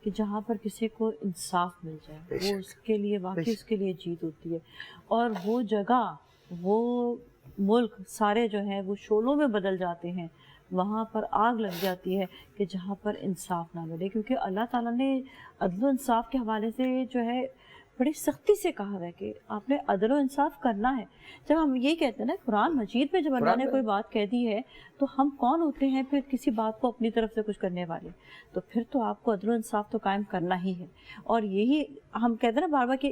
کہ جہاں پر کسی کو انصاف مل جائے، وہ اس کے لیے واقعی اس کے لیے جیت ہوتی ہے. اور وہ جگہ، وہ ملک سارے جو ہیں وہ شعلوں میں بدل جاتے ہیں، وہاں پر آگ لگ جاتی ہے کہ جہاں پر انصاف نہ ملے. کیونکہ اللہ تعالیٰ نے عدل و انصاف کے حوالے سے جو ہے بڑی سختی سے کہا ہے کہ آپ نے عدل و انصاف کرنا ہے. جب ہم یہ کہتے ہیں نا قرآن مجید میں جب اللہ نے کوئی بات کہہ دی ہے تو ہم کون ہوتے ہیں پھر کسی بات کو اپنی طرف سے کچھ کرنے والے؟ تو پھر تو آپ کو عدل و انصاف تو قائم کرنا ہی ہے. اور یہی ہم کہتے ہیں نا بار بار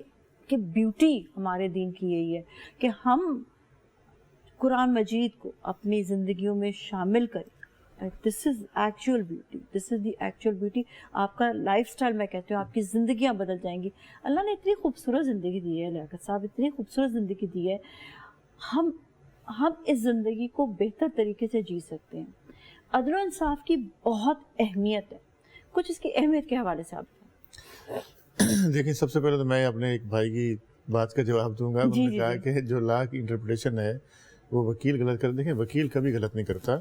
کہ بیوٹی ہمارے دین کی یہی ہے کہ ہم قرآن مجید کو اپنی زندگیوں میں شامل کریں. This is actual beauty, this is the actual beauty. آپ کا لائف سٹائل، میں کہتی ہوں آپ کی زندگیاں بدل جائیں گی. اللہ نے اتنی خوبصورت زندگی دی ہے لیاقت صاحب، اتنی خوبصورت زندگی دی ہے. ہم اس زندگی کو بہتر طریقے سے جی سکتے ہیں. عدل و انصاف کی بہت اہمیت ہے. کچھ اس کی اہمیت کے حوالے سے آپ دیکھیں. سب سے پہلے تو میں اپنے ایک بھائی کی بات کا جواب دوں گا. انہوں نے کہا کہ جو لا کی انٹرپریٹیشن ہے وہ وکیل غلط کر. دیکھیں وکیل کبھی غلط نہیں کرتا.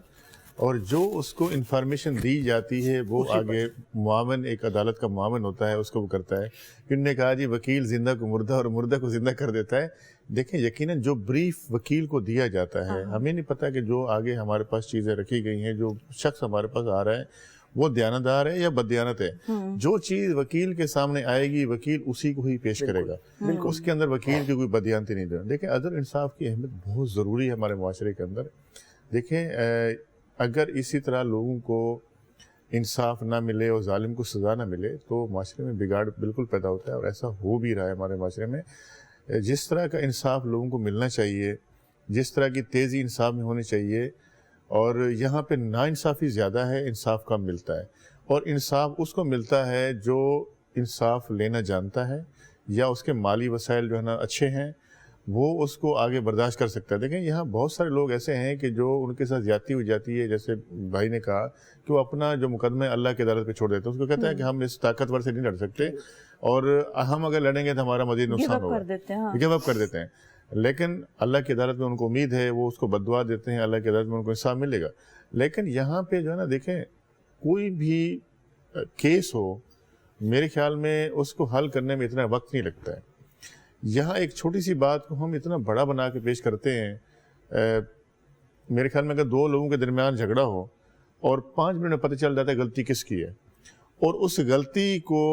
اور جو اس کو انفارمیشن دی جاتی ہے وہ آگے معاون، ایک عدالت کا معاون ہوتا ہے، اس کو وہ کرتا ہے. انہوں نے کہا جی وکیل زندہ کو مردہ اور مردہ کو زندہ کر دیتا ہے. دیکھیں یقیناً جو بریف وکیل کو دیا جاتا ہے، ہمیں نہیں پتہ کہ جو آگے ہمارے پاس چیزیں رکھی گئی ہیں، جو شخص ہمارے پاس آ رہا ہے وہ دیانتدار ہے یا بددیانت ہے. جو چیز وکیل کے سامنے آئے گی وکیل اسی کو ہی پیش کرے گا، اس کے اندر وکیل کی کوئی بددیانتی نہیں دینا. دیکھیں عدل انصاف کی اہمیت بہت ضروری ہے ہمارے معاشرے کے اندر. دیکھیں اگر اسی طرح لوگوں کو انصاف نہ ملے اور ظالم کو سزا نہ ملے تو معاشرے میں بگاڑ بالکل پیدا ہوتا ہے، اور ایسا ہو بھی رہا ہے ہمارے معاشرے میں. جس طرح کا انصاف لوگوں کو ملنا چاہیے، جس طرح کی تیزی انصاف میں ہونی چاہیے، اور یہاں پہ ناانصافی زیادہ ہے، انصاف کم ملتا ہے. اور انصاف اس کو ملتا ہے جو انصاف لینا جانتا ہے یا اس کے مالی وسائل جو ہے نا اچھے ہیں، وہ اس کو آگے برداشت کر سکتا ہے. دیکھیں یہاں بہت سارے لوگ ایسے ہیں کہ جو ان کے ساتھ زیادتی ہو جاتی ہے، جیسے بھائی نے کہا کہ وہ اپنا جو مقدمہ ہے اللہ کی عدالت پہ چھوڑ دیتے ہیں. اس کو کہتا ہے کہ ہم اس طاقتور سے نہیں لڑ سکتے، اور ہم اگر لڑیں گے تو ہمارا مزید نقصان ہوگا، گیو اپ کر دیتے ہیں. لیکن اللہ کی عدالت میں ان کو امید ہے، وہ اس کو بددعا دیتے ہیں، اللہ کی عدالت میں ان کو انصاف ملے گا. لیکن یہاں پہ جو ہے نا دیکھیں کوئی بھی کیس ہو، میرے خیال میں اس کو حل کرنے میں اتنا وقت نہیں لگتا ہے. یہاں ایک چھوٹی سی بات کو ہم اتنا بڑا بنا کے پیش کرتے ہیں. میرے خیال میں اگر دو لوگوں کے درمیان جھگڑا ہو اور 5 منٹ میں پتہ چل جاتا ہے غلطی کس کی ہے، اور اس غلطی کو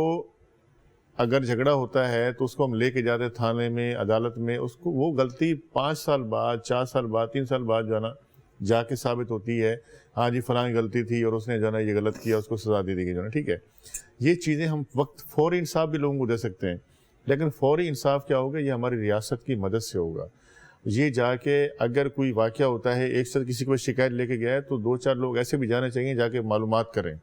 اگر جھگڑا ہوتا ہے تو اس کو ہم لے کے جاتے ہیں تھانے میں، عدالت میں، اس کو وہ غلطی 5 سال بعد، 4 سال بعد، 3 سال بعد جو ہے نا جا کے ثابت ہوتی ہے، ہاں جی فلاں غلطی تھی اور اس نے جو ہے نا یہ غلط کیا، اس کو سزا دے دی گئی جو ہے نا. ٹھیک ہے، یہ چیزیں ہم وقت فوری انصاف بھی لوگوں کو دے سکتے ہیں، لیکن فوری انصاف کیا ہوگا؟ یہ ہماری ریاست کی مدد سے ہوگا. یہ جا کے اگر کوئی واقعہ ہوتا ہے، ایک سے کسی کو شکایت لے کے گیا ہے تو 2-4 لوگ ایسے بھی جانے چاہیے جا کے معلومات کریں.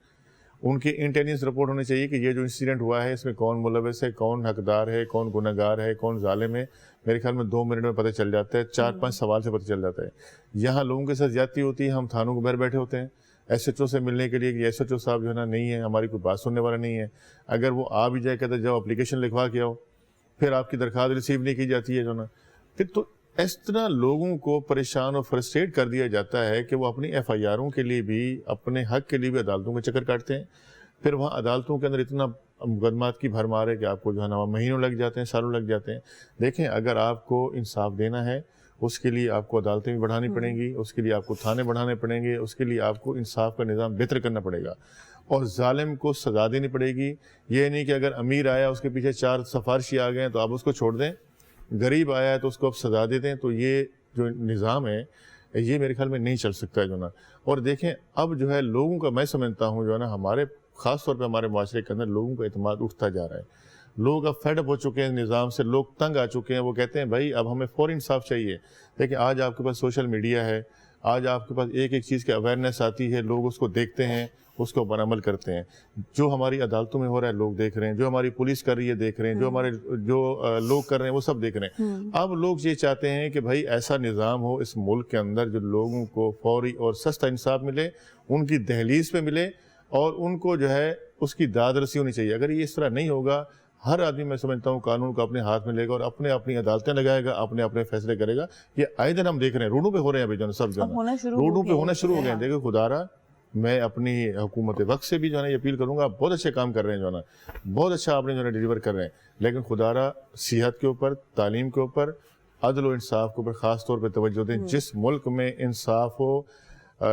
ان کی انٹیلیجنس رپورٹ ہونی چاہیے کہ یہ جو انسیڈنٹ ہوا ہے اس میں کون ملوث ہے، کون حقدار ہے، کون گنہگار ہے، کون ظالم ہے. میرے خیال میں 2 منٹ میں پتہ چل جاتا ہے، 4-5 سوال سے پتہ چل جاتا ہے. یہاں لوگوں کے ساتھ زیادتی ہوتی ہے، ہم تھانوں کو باہر بیٹھے ہوتے ہیں ایس ایچ او سے ملنے کے لیے کہ ایس ایچ او صاحب جو ہے نا نہیں ہے، ہماری کوئی بات سننے والا نہیں ہے. اگر وہ آ بھی جائے کہتے ہیں جاؤ اپلیکیشن لکھوا کے آؤ، پھر آپ کی درخواست ریسیو نہیں کی جاتی ہے جو نا. پھر تو اس طرح لوگوں کو پریشان اور فرسٹریٹ کر دیا جاتا ہے کہ وہ اپنی ایف آئی آروں کے لیے بھی، اپنے حق کے لیے بھی عدالتوں کے چکر کاٹتے ہیں. پھر وہاں عدالتوں کے اندر اتنا مقدمات کی بھرمار ہے کہ آپ کو جو ہے نا مہینوں لگ جاتے ہیں، سالوں لگ جاتے ہیں. دیکھیں اگر آپ کو انصاف دینا ہے اس کے لیے آپ کو عدالتیں بھی بڑھانی پڑیں گی، اس کے لیے آپ کو تھانے بڑھانے پڑیں گے، اس کے لیے آپ کو انصاف کا نظام بہتر کرنا پڑے گا، اور ظالم کو سزا دینی پڑے گی. یہ نہیں کہ اگر امیر آیا اس کے پیچھے 4 سفارشی آ گئے ہیں تو آپ اس کو چھوڑ دیں، غریب آیا ہے تو اس کو آپ سزا دے دیں. تو یہ جو نظام ہے یہ میرے خیال میں نہیں چل سکتا ہے جو نا. اور دیکھیں اب جو ہے لوگوں کا، میں سمجھتا ہوں جو ہے نا ہمارے خاص طور پہ ہمارے معاشرے کے اندر لوگوں کا اعتماد اٹھتا جا رہا ہے. لوگ اب فیڈ اپ ہو چکے ہیں نظام سے، لوگ تنگ آ چکے ہیں. وہ کہتے ہیں بھائی اب ہمیں فوری انصاف چاہیے. دیکھیں آج آپ کے پاس سوشل میڈیا ہے، آج آپ کے پاس ایک ایک چیز کی اویئرنیس آتی ہے، لوگ اس کو دیکھتے ہیں، اس کو پر عمل کرتے ہیں. جو ہماری عدالتوں میں ہو رہا ہے لوگ دیکھ رہے ہیں، جو ہماری پولیس کر رہی ہے دیکھ رہے ہیں، جو ہمارے لوگ کر رہے ہیں وہ سب دیکھ رہے ہیں. اب لوگ یہ چاہتے ہیں کہ بھائی ایسا نظام ہو اس ملک کے اندر جو لوگوں کو فوری اور سستا انصاف ملے، ان کی دہلیز پہ ملے، اور ان کو جو ہے اس کی داد رسی ہونی چاہیے. اگر یہ اس طرح نہیں ہوگا، ہر آدمی میں سمجھتا ہوں قانون کو اپنے ہاتھ میں لے گا اور اپنی عدالتیں لگائے گا، اپنے فیصلے کرے گا. یہ آئے دن ہم دیکھ رہے ہیں، روڈوں پہ ہو رہے ہیں ابھی جو سب جو ہے روڈوں پہ ہونا شروع ہو گئے ہیں. دیکھو خدارا، میں اپنی حکومت وقت سے بھی جو ہے نا یہ اپیل کروں گا، آپ بہت اچھے کام کر رہے ہیں جو ہے نا، بہت اچھا آپ نے جو ہے ڈیلیور کر رہے ہیں، لیکن خدارا صحت کے اوپر، تعلیم کے اوپر، عدل و انصاف کے اوپر خاص طور پہ توجہ دیں. جس ملک میں انصاف ہو،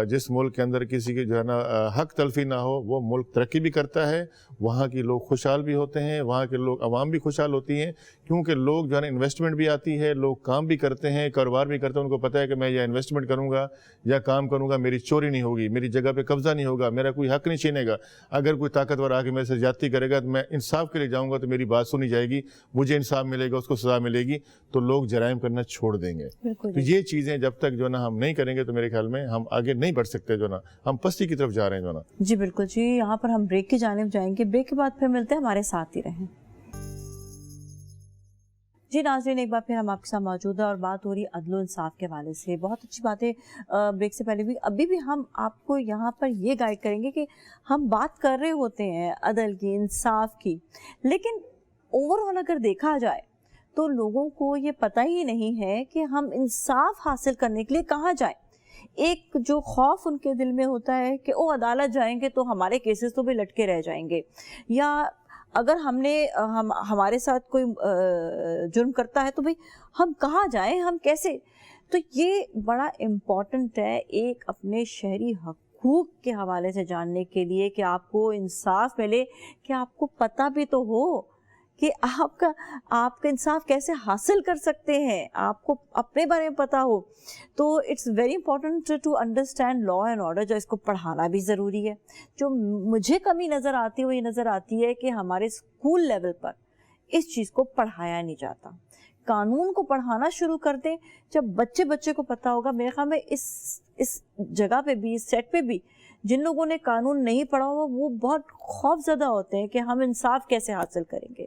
جس ملک کے اندر کسی کی جو ہے نا حق تلفی نہ ہو، وہ ملک ترقی بھی کرتا ہے، وہاں کے لوگ خوشحال بھی ہوتے ہیں، وہاں کے لوگ عوام بھی خوشحال ہوتی ہیں، کیونکہ لوگ جو ہے نا انویسٹمنٹ بھی آتی ہے، لوگ کام بھی کرتے ہیں، کاروبار بھی کرتے ہیں. ان کو پتہ ہے کہ میں یہ انویسٹمنٹ کروں گا یا کام کروں گا، میری چوری نہیں ہوگی، میری جگہ پہ قبضہ نہیں ہوگا، میرا کوئی حق نہیں چھینے گا. اگر کوئی طاقتور آ کے میرے سے زیادتی کرے گا تو میں انصاف کے لیے جاؤں گا تو میری بات سنی جائے گی، مجھے انصاف ملے گا، اس کو سزا ملے گی، تو لوگ جرائم کرنا چھوڑ دیں گے. تو یہ چیزیں جب تک جو ہے نا ہم نہیں کریں گے تو میرے خیال میں ہم آگے نہیں بڑھ سکتے، جو نا ہم پستی کی طرف جا رہے ہیں جو نا. جی بالکل جی. یہاں پر ہم بریک کی جانب جائیں گے، بریک کے بعد پھر ملتے ہیں، ہمارے ساتھ ہی رہیں. جی ناظرین، ایک بار پھر ہم آپ کے ساتھ موجود ہیں اور بات ہو رہی ہے عدل و انصاف کے حوالے سے. بہت اچھی باتیں بریک سے پہلے بھی، ابھی بھی ہم آپ کو یہاں پر یہ گائیڈ کریں گے کہ ہم بات کر رہے ہوتے ہیں عدل کی، انصاف کی، لیکن اوور آل اگر دیکھا جائے تو لوگوں کو یہ پتہ ہی نہیں ہے کہ ہم انصاف حاصل کرنے کے لیے کہاں جائیں. ایک جو خوف ان کے دل میں ہوتا ہے کہ وہ عدالت جائیں گے تو ہمارے کیسز تو بھی لٹکے رہ جائیں گے، یا اگر ہمارے ساتھ کوئی جرم کرتا ہے تو بھئی ہم کہاں جائیں، ہم کیسے. تو یہ بڑا امپورٹنٹ ہے ایک اپنے شہری حقوق کے حوالے سے جاننے کے لیے کہ آپ کو انصاف ملے، کہ آپ کو پتہ بھی تو ہو کہ آپ کا انصاف کیسے حاصل کر سکتے ہیں، آپ کو اپنے بارے میں پتہ ہو. تو it's very important to understand law and order, جو اس کو پڑھانا بھی ضروری ہے. جو مجھے کمی نظر آتی ہے وہ یہ نظر آتی ہے کہ ہمارے اسکول لیول پر اس چیز کو پڑھایا نہیں جاتا. قانون کو پڑھانا شروع کر دیں جب بچے کو پتہ ہوگا. میرے خیال میں اس جگہ پہ بھی، اس سیٹ پہ بھی جن لوگوں نے قانون نہیں پڑھا ہوا وہ بہت خوف زدہ ہوتے ہیں کہ ہم انصاف کیسے حاصل کریں گے.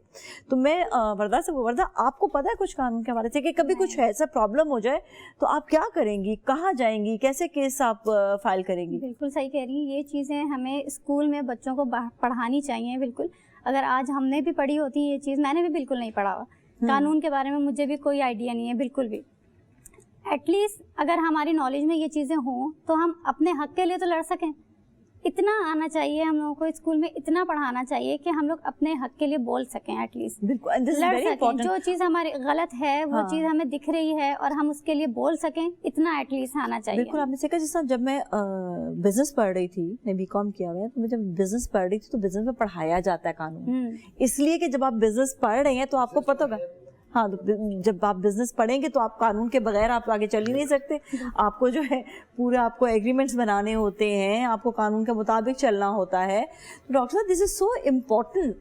تو میں وردہ آپ کو پتہ ہے کچھ قانون کے حوالے سے کہ کبھی کچھ ایسا پرابلم ہو جائے تو آپ کیا کریں گی، کہاں جائیں گی، کیسے کیس آپ فائل کریں گی؟ بالکل صحیح کہہ رہی ہیں، یہ چیزیں ہمیں اسکول میں بچوں کو پڑھانی چاہیے. بالکل، اگر آج ہم نے بھی پڑھی ہوتی یہ چیز، میں نے بھی بالکل نہیں پڑھا ہوا قانون کے بارے میں، مجھے بھی کوئی آئیڈیا نہیں ہے بالکل بھی. ایٹ لیسٹ اگر ہماری نالج میں یہ چیزیں ہوں تو ہم اپنے حق کے لیے تو لڑ سکیں. اتنا آنا چاہیے ہم لوگوں کو، اسکول میں اتنا پڑھانا چاہیے کہ ہم لوگ اپنے حق کے لیے بول سکیں، ایٹ لیسٹ لڑ سکیں. جو چیز ہماری غلط ہے وہ چیز ہمیں دکھ رہی ہے اور ہم اس کے لیے بول سکیں، اتنا ایٹ لیسٹ آنا چاہیے. بالکل. آپ نے سیکھا جس طرح جب میں بزنس پڑھ رہی تھی، میں BCom کیا ہوا ہے، تو میں جب بزنس پڑھ رہی تھی تو بزنس میں پڑھایا جاتا ہے قانون، اس لیے کہ جب آپ بزنس پڑھ رہے ہیں تو آپ کو پتہ ہوگا. ہاں، جب آپ بزنس پڑھیں گے تو آپ قانون کے بغیر آپ آگے چل ہی نہیں سکتے. آپ کو جو ہے پورا آپ کو ایگریمنٹس بنانے ہوتے ہیں، آپ کو قانون کے مطابق چلنا ہوتا ہے. ڈاکٹر صاحب، دس از سو امپورٹنٹ،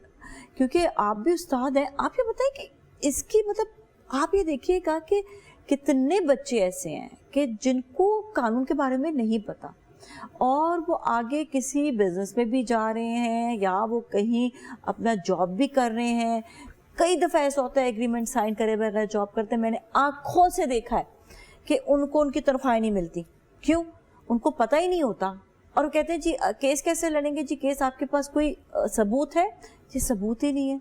کیونکہ آپ بھی استاد ہیں. آپ یہ بتائیں کہ اس کی مطلب آپ یہ دیکھیے گا کہ کتنے بچے ایسے ہیں کہ جن کو قانون کے بارے میں نہیں پتہ اور وہ آگے کسی بزنس میں بھی جا رہے ہیں یا وہ کہیں اپنا جاب بھی کر رہے ہیں. کئی دفعہ ایسا ہوتا ہے ایگریمنٹ سائن کرے بغیر جاب کرتے ہیں. میں نے آنکھوں سے دیکھا ہے کہ ان کو ان کی تنخواہیں نہیں ملتی. کیوں؟ ان کو پتہ ہی نہیں ہوتا اور وہ کہتے ہیں جی کیس کیسے لڑیں گے؟ جی کیس آپ کے پاس کوئی ثبوت ہے؟ جی ثبوت ہی نہیں ہے.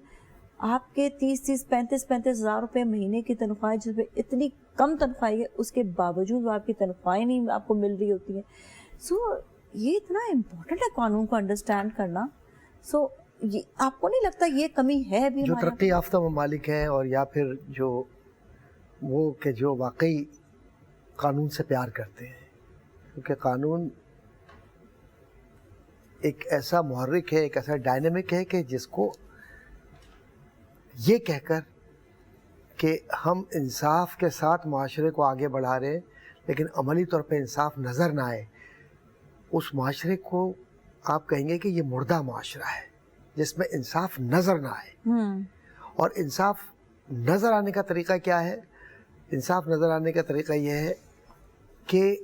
آپ کے 35 ہزار روپے مہینے کی تنخواہ، جس پہ اتنی کم تنخواہ ہے، اس کے باوجود آپ کی تنخواہیں نہیں آپ کو مل رہی ہوتی ہیں. سو یہ اتنا امپورٹنٹ ہے قانون کو انڈرسٹینڈ کرنا. سو آپ کو نہیں لگتا یہ کمی ہے ابھی جو ترقی یافتہ ممالک ہیں اور یا پھر جو واقعی قانون سے پیار کرتے ہیں، کیونکہ قانون ایک ایسا محرک ہے، ایک ایسا ڈائنامک ہے کہ جس کو یہ کہہ کر کہ ہم انصاف کے ساتھ معاشرے کو آگے بڑھا رہے ہیں لیکن عملی طور پہ انصاف نظر نہ آئے، اس معاشرے کو آپ کہیں گے کہ یہ مردہ معاشرہ ہے جس میں انصاف نظر نہ آئے. اور انصاف نظر آنے کا طریقہ کیا ہے؟ انصاف نظر آنے کا طریقہ یہ ہے کہ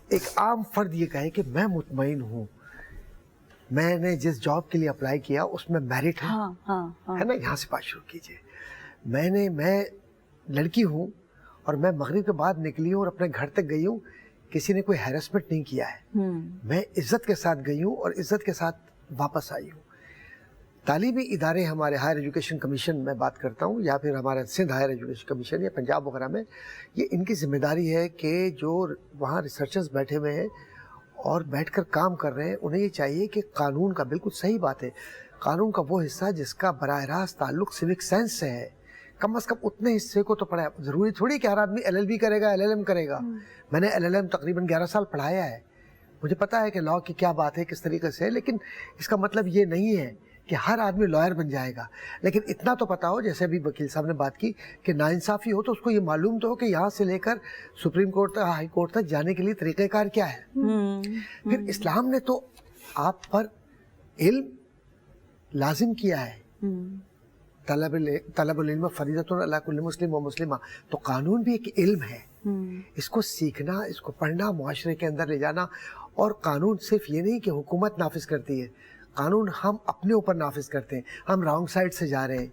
ایک عام فرد یہ کہے کہ میں مطمئن ہوں، میں نے جس جاب کے لیے اپلائی کیا اس میں میرٹ ہے نا، یہاں سے بات شروع کیجئے. میں لڑکی ہوں اور میں مغرب کے بعد نکلی ہوں اور اپنے گھر تک گئی ہوں، کسی نے کوئی ہیرسمنٹ نہیں کیا ہے، میں عزت کے ساتھ گئی ہوں اور عزت کے ساتھ واپس آئی ہوں. تعلیمی ادارے ہمارے ہائر ایجوکیشن کمیشن میں بات کرتا ہوں یا پھر ہمارا سندھ ہائر ایجوکیشن کمیشن یا پنجاب وغیرہ میں، یہ ان کی ذمہ داری ہے کہ جو وہاں ریسرچرز بیٹھے ہوئے ہیں اور بیٹھ کر کام کر رہے ہیں، انہیں یہ چاہیے کہ قانون کا، بالکل صحیح بات ہے، قانون کا وہ حصہ جس کا براہ راست تعلق سیوک سائنس سے ہے، کم از کم اتنے حصے کو تو پڑھا. ضروری تھوڑی کہ ہر آدمی LLB کرے گا، LLM کرے گا. میں نے LLM تقریباً 11 سال پڑھایا ہے، مجھے پتا ہے کہ لا کی کیا بات ہے، کس طریقے سے، لیکن اس کا مطلب یہ نہیں ہے کہ ہر آدمی لائر بن جائے گا. لیکن اتنا تو پتا ہو، جیسے ابھی وکیل صاحب نے بات کی، کہ ناانصافی ہو تو اس کو یہ معلوم تو ہو کہ یہاں سے لے کر سپریم کورٹ تک، ہائی کورٹ تک جانے کے لیے طریقہ کار کیا ہے. پھر اسلام نے تو آپ پر علم لازم کیا ہے، طلب العلم فریضۃ علی کل مسلم و مسلمہ. تو قانون بھی ایک علم ہے، اس کو سیکھنا، اس کو پڑھنا، معاشرے کے اندر لے جانا. اور قانون صرف یہ نہیں کہ حکومت نافذ کرتی ہے، قانون ہم اپنے اوپر نافذ کرتے ہیں. ہم رانگ سائڈ سے جا رہے ہیں،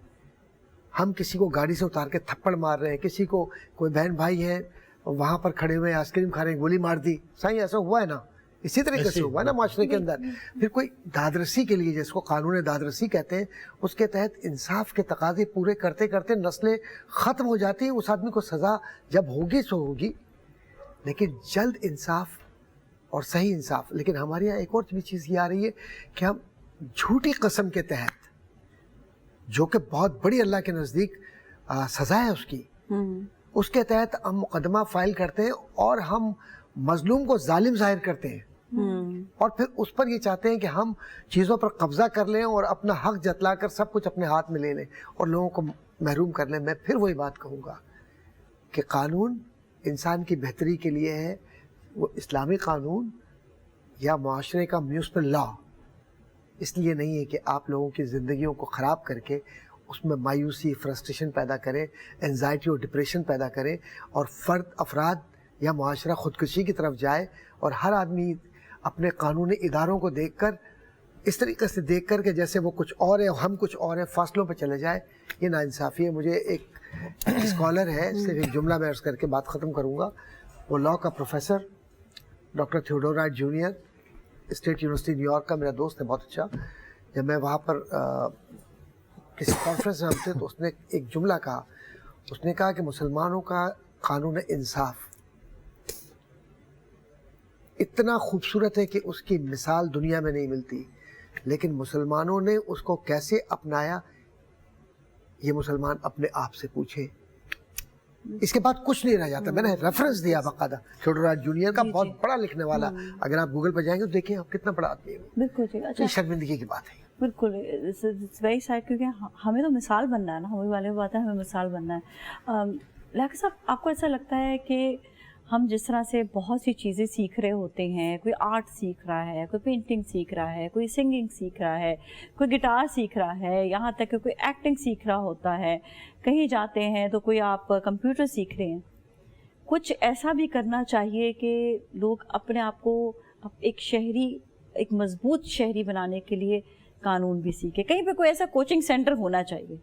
ہم کسی کو گاڑی سے اتار کے تھپڑ مار رہے ہیں، کسی کو، کوئی بہن بھائی ہیں وہاں پر کھڑے ہوئے آئس کریم کھا رہے ہیں، گولی مار دی. صحیح ایسا ہوا ہے نا، اسی طریقے سے ہوا ہے نا معاشرے کے اندر. پھر کوئی دادرسی کے لیے، جس کو قانون دادرسی کہتے ہیں، اس کے تحت انصاف کے تقاضے پورے کرتے کرتے نسلیں ختم ہو جاتی ہیں. اس آدمی کو سزا جب ہوگی سو ہوگی، لیکن جلد انصاف اور صحیح انصاف. لیکن ہمارے یہاں ایک اور بھی چیز یہ آ رہی ہے کہ ہم جھوٹی قسم کے تحت, جو کہ بہت بڑی اللہ کے نزدیک سزا ہے اس کے تحت ہم مقدمہ فائل کرتے ہیں اور ہم مظلوم کو ظالم ظاہر کرتے ہیں, اور پھر اس پر یہ چاہتے ہیں کہ ہم چیزوں پر قبضہ کر لیں اور اپنا حق جتلا کر سب کچھ اپنے ہاتھ میں لے لیں اور لوگوں کو محروم کر لیں. میں پھر وہی بات کہوں گا کہ قانون انسان کی بہتری کے لیے ہے, وہ اسلامی قانون یا معاشرے کا میونسپل لا اس لیے نہیں ہے کہ آپ لوگوں کی زندگیوں کو خراب کر کے اس میں مایوسی, فرسٹریشن پیدا کریں, انزائٹی اور ڈپریشن پیدا کریں, اور افراد یا معاشرہ خودکشی کی طرف جائے, اور ہر آدمی اپنے قانونی اداروں کو دیکھ کر اس طریقے سے دیکھ کر کہ جیسے وہ کچھ اور ہے ہم کچھ اور ہیں, فاصلوں پہ چلے جائے. یہ ناانصافی ہے. مجھے ایک اسکالر ہے, صرف ایک جملہ میں عرض کر کے بات ختم کروں گا. وہ لا کا professor doctor Theodore Wright junior, state university New York کا میرا دوست ہے بہت اچھا. جب میں وہاں پر کسی کانفرنس میں ہم تھے تو اس نے ایک جملہ کہا. اس نے کہا کہ مسلمانوں کا قانون انصاف اتنا خوبصورت ہے کہ اس کی مثال دنیا میں نہیں ملتی, لیکن مسلمانوں نے اس کو کیسے اپنایا یہ مسلمان اپنے آپ سے پوچھے. اس کے بعد کچھ نہیں رہ جاتا. میں نے ریفرنس دیا باقاعدہ تھیوڈور رائٹ جونیئر کا, بہت بڑا لکھنے والا. اگر آپ گوگل پہ جائیں گے تو دیکھیں آپ کتنا بڑا آدمی ہے. بالکل اچھا, شرمندگی کی بات ہے. بالکل ویری سیڈ, کیونکہ ہمیں تو مثال بننا ہے نا, ہمیں والے بات ہے ہمیں مثال بننا ہے. لیکن صاحب آپ کو ایسا لگتا ہے کہ ہم جس طرح سے بہت سی چیزیں سیکھ رہے ہوتے ہیں, کوئی آرٹ سیکھ رہا ہے, کوئی پینٹنگ سیکھ رہا ہے, کوئی سنگنگ سیکھ رہا ہے, کوئی گٹار سیکھ رہا ہے, یہاں تک کہ کوئی ایکٹنگ سیکھ رہا ہوتا ہے, کہیں جاتے ہیں تو کوئی آپ کمپیوٹر سیکھ رہے ہیں, کچھ ایسا بھی کرنا چاہیے کہ لوگ اپنے آپ کو ایک شہری, ایک مضبوط شہری بنانے کے لیے قانون بھی سیکھے. کہیں پہ کوئی ایسا کوچنگ سینٹر ہونا چاہیے,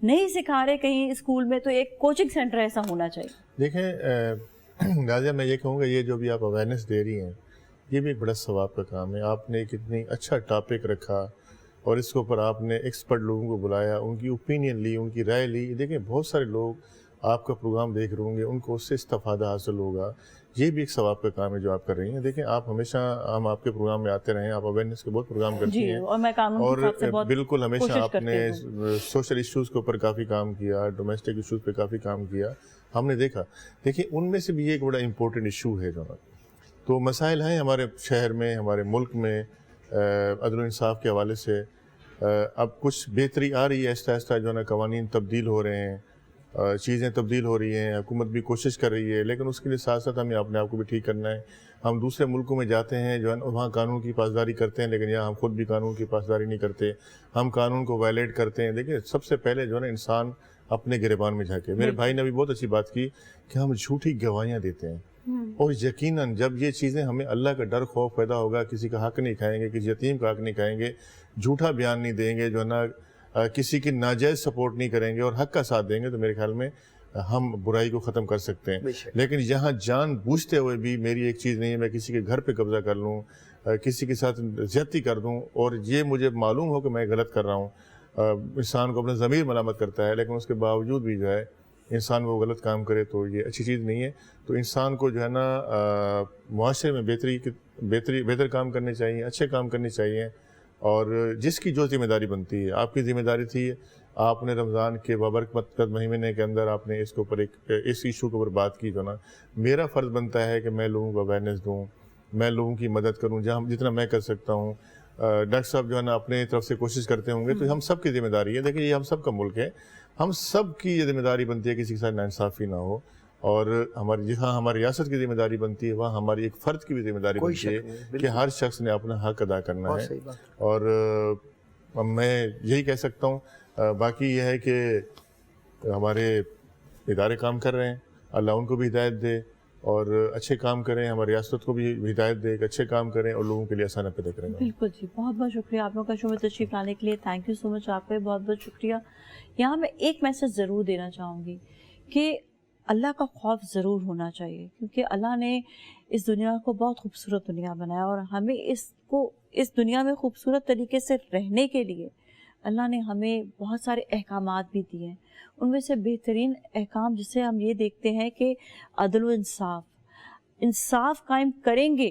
نہیں سکھا رہے کہیں اسکول میں تو ایک کوچنگ سینٹر ایسا ہونا چاہیے. دیکھیں نازیہ, میں یہ کہوں گا یہ جو بھی آپ اویئرنیس دے رہی ہیں یہ بھی ایک بڑا ثواب کا کام ہے. آپ نے کتنی اچھا ٹاپک رکھا اور اس کے اوپر آپ نے ایکسپرٹ لوگوں کو بلایا, ان کی اوپینین لی, ان کی رائے لی. دیکھیں بہت سارے لوگ آپ کا پروگرام دیکھ رہے ہوں گے, ان کو اس سے استفادہ حاصل ہوگا. یہ بھی ایک ثواب کا کام ہے جو آپ کر رہی ہیں. دیکھیں آپ ہمیشہ, ہم آپ کے پروگرام میں آتے رہے ہیں, آپ اویئرنیس کے بہت پروگرام کرتی ہیں, اور بالکل ہمیشہ آپ نے سوشل ایشوز کے اوپر کافی کام کیا, ڈومیسٹک ایشوز پہ کافی کام کیا, ہم نے دیکھا. دیکھیں ان میں سے بھی یہ ایک بڑا امپورٹنٹ ایشو ہے جو نا, تو مسائل ہیں ہمارے شہر میں, ہمارے ملک میں عدل و انصاف کے حوالے سے. اب کچھ بہتری آ رہی ہے آہستہ آہستہ, جو نا قوانین تبدیل ہو رہے ہیں, چیزیں تبدیل ہو رہی ہیں, حکومت بھی کوشش کر رہی ہے, لیکن اس کے لیے ساتھ ساتھ ہمیں اپنے آپ کو بھی ٹھیک کرنا ہے. ہم دوسرے ملکوں میں جاتے ہیں جو ہے نا, وہاں قانون کی پاسداری کرتے ہیں, لیکن یہاں ہم خود بھی قانون کی پاسداری نہیں کرتے, ہم قانون کو وائلیٹ کرتے ہیں. دیکھیں سب سے پہلے جو ہے نا انسان اپنے گریبان میں جھانکے. میرے بھائی نے بھی بہت اچھی بات کی کہ ہم جھوٹی گواہیاں دیتے ہیں, اور یقیناً جب یہ چیزیں ہمیں اللہ کا ڈر خوف پیدا ہوگا, کسی کا حق نہیں کھائیں گے, کسی یتیم کا حق نہیں کھائیں گے, جھوٹا بیان نہیں دیں گے, جو ہے نا کسی کی ناجائز سپورٹ نہیں کریں گے اور حق کا ساتھ دیں گے, تو میرے خیال میں ہم برائی کو ختم کر سکتے ہیں. لیکن یہاں جان بوجھتے ہوئے بھی میری ایک چیز نہیں ہے, میں کسی کے گھر پہ قبضہ کر لوں, کسی کے ساتھ زیادتی کر دوں, اور یہ مجھے معلوم ہو کہ میں غلط کر رہا ہوں. انسان کو اپنا ضمیر ملامت کرتا ہے, لیکن اس کے باوجود بھی جو ہے انسان وہ غلط کام کرے تو یہ اچھی چیز نہیں ہے. تو انسان کو جو ہے نا معاشرے میں بہتر کام کرنے چاہیے, اچھے کام کرنے چاہیے, اور جس کی جو ذمہ داری بنتی ہے. آپ کی ذمہ داری تھی, آپ نے رمضان کے بابرکت مہینے کے اندر آپ نے اس کے اوپر اس ایشو کے اوپر بات کی. جو نا میرا فرض بنتا ہے کہ میں لوگوں کو اویئرنیس دوں, میں لوگوں کی مدد کروں جہاں جتنا میں کر سکتا ہوں. ڈاکٹر صاحب جو ہے نا اپنے طرف سے کوشش کرتے ہوں گے, تو ہم سب کی ذمہ داری ہے. دیکھیں یہ ہم سب کا ملک ہے, ہم سب کی یہ ذمہ داری بنتی ہے کسی کے ساتھ ناانصافی نہ ہو, اور جہاں ہماری ریاست کی ذمہ داری بنتی ہے وہاں ہماری ایک فرد کی بھی ذمہ داری بنتی ہے کہ ہر شخص نے اپنا حق ادا کرنا ہے. اور میں یہی کہہ سکتا ہوں. باقی یہ ہے کہ ہمارے ادارے کام کر رہے ہیں, اللہ ان کو بھی ہدایت دے اور اچھے کام کریں, ہماری ریاست کو بھی ہدایت دے کہ اچھے کام کریں اور لوگوں کے لیے آسانیاں پیدا کریں. بالکل جی, بہت بہت شکریہ آپ لوگوں کا شو میں تشریف لانے کے لیے. تھینک یو سو مچ, آپ کا بہت بہت شکریہ. یہاں میں ایک میسج ضرور دینا چاہوں گی کہ اللہ کا خوف ضرور ہونا چاہیے, کیونکہ اللہ نے اس دنیا کو بہت خوبصورت دنیا بنایا, اور ہمیں اس دنیا میں خوبصورت طریقے سے رہنے کے لیے اللہ نے ہمیں بہت سارے احکامات بھی دیے ہیں. ان میں سے بہترین احکام جسے ہم یہ دیکھتے ہیں کہ عدل و انصاف قائم کریں گے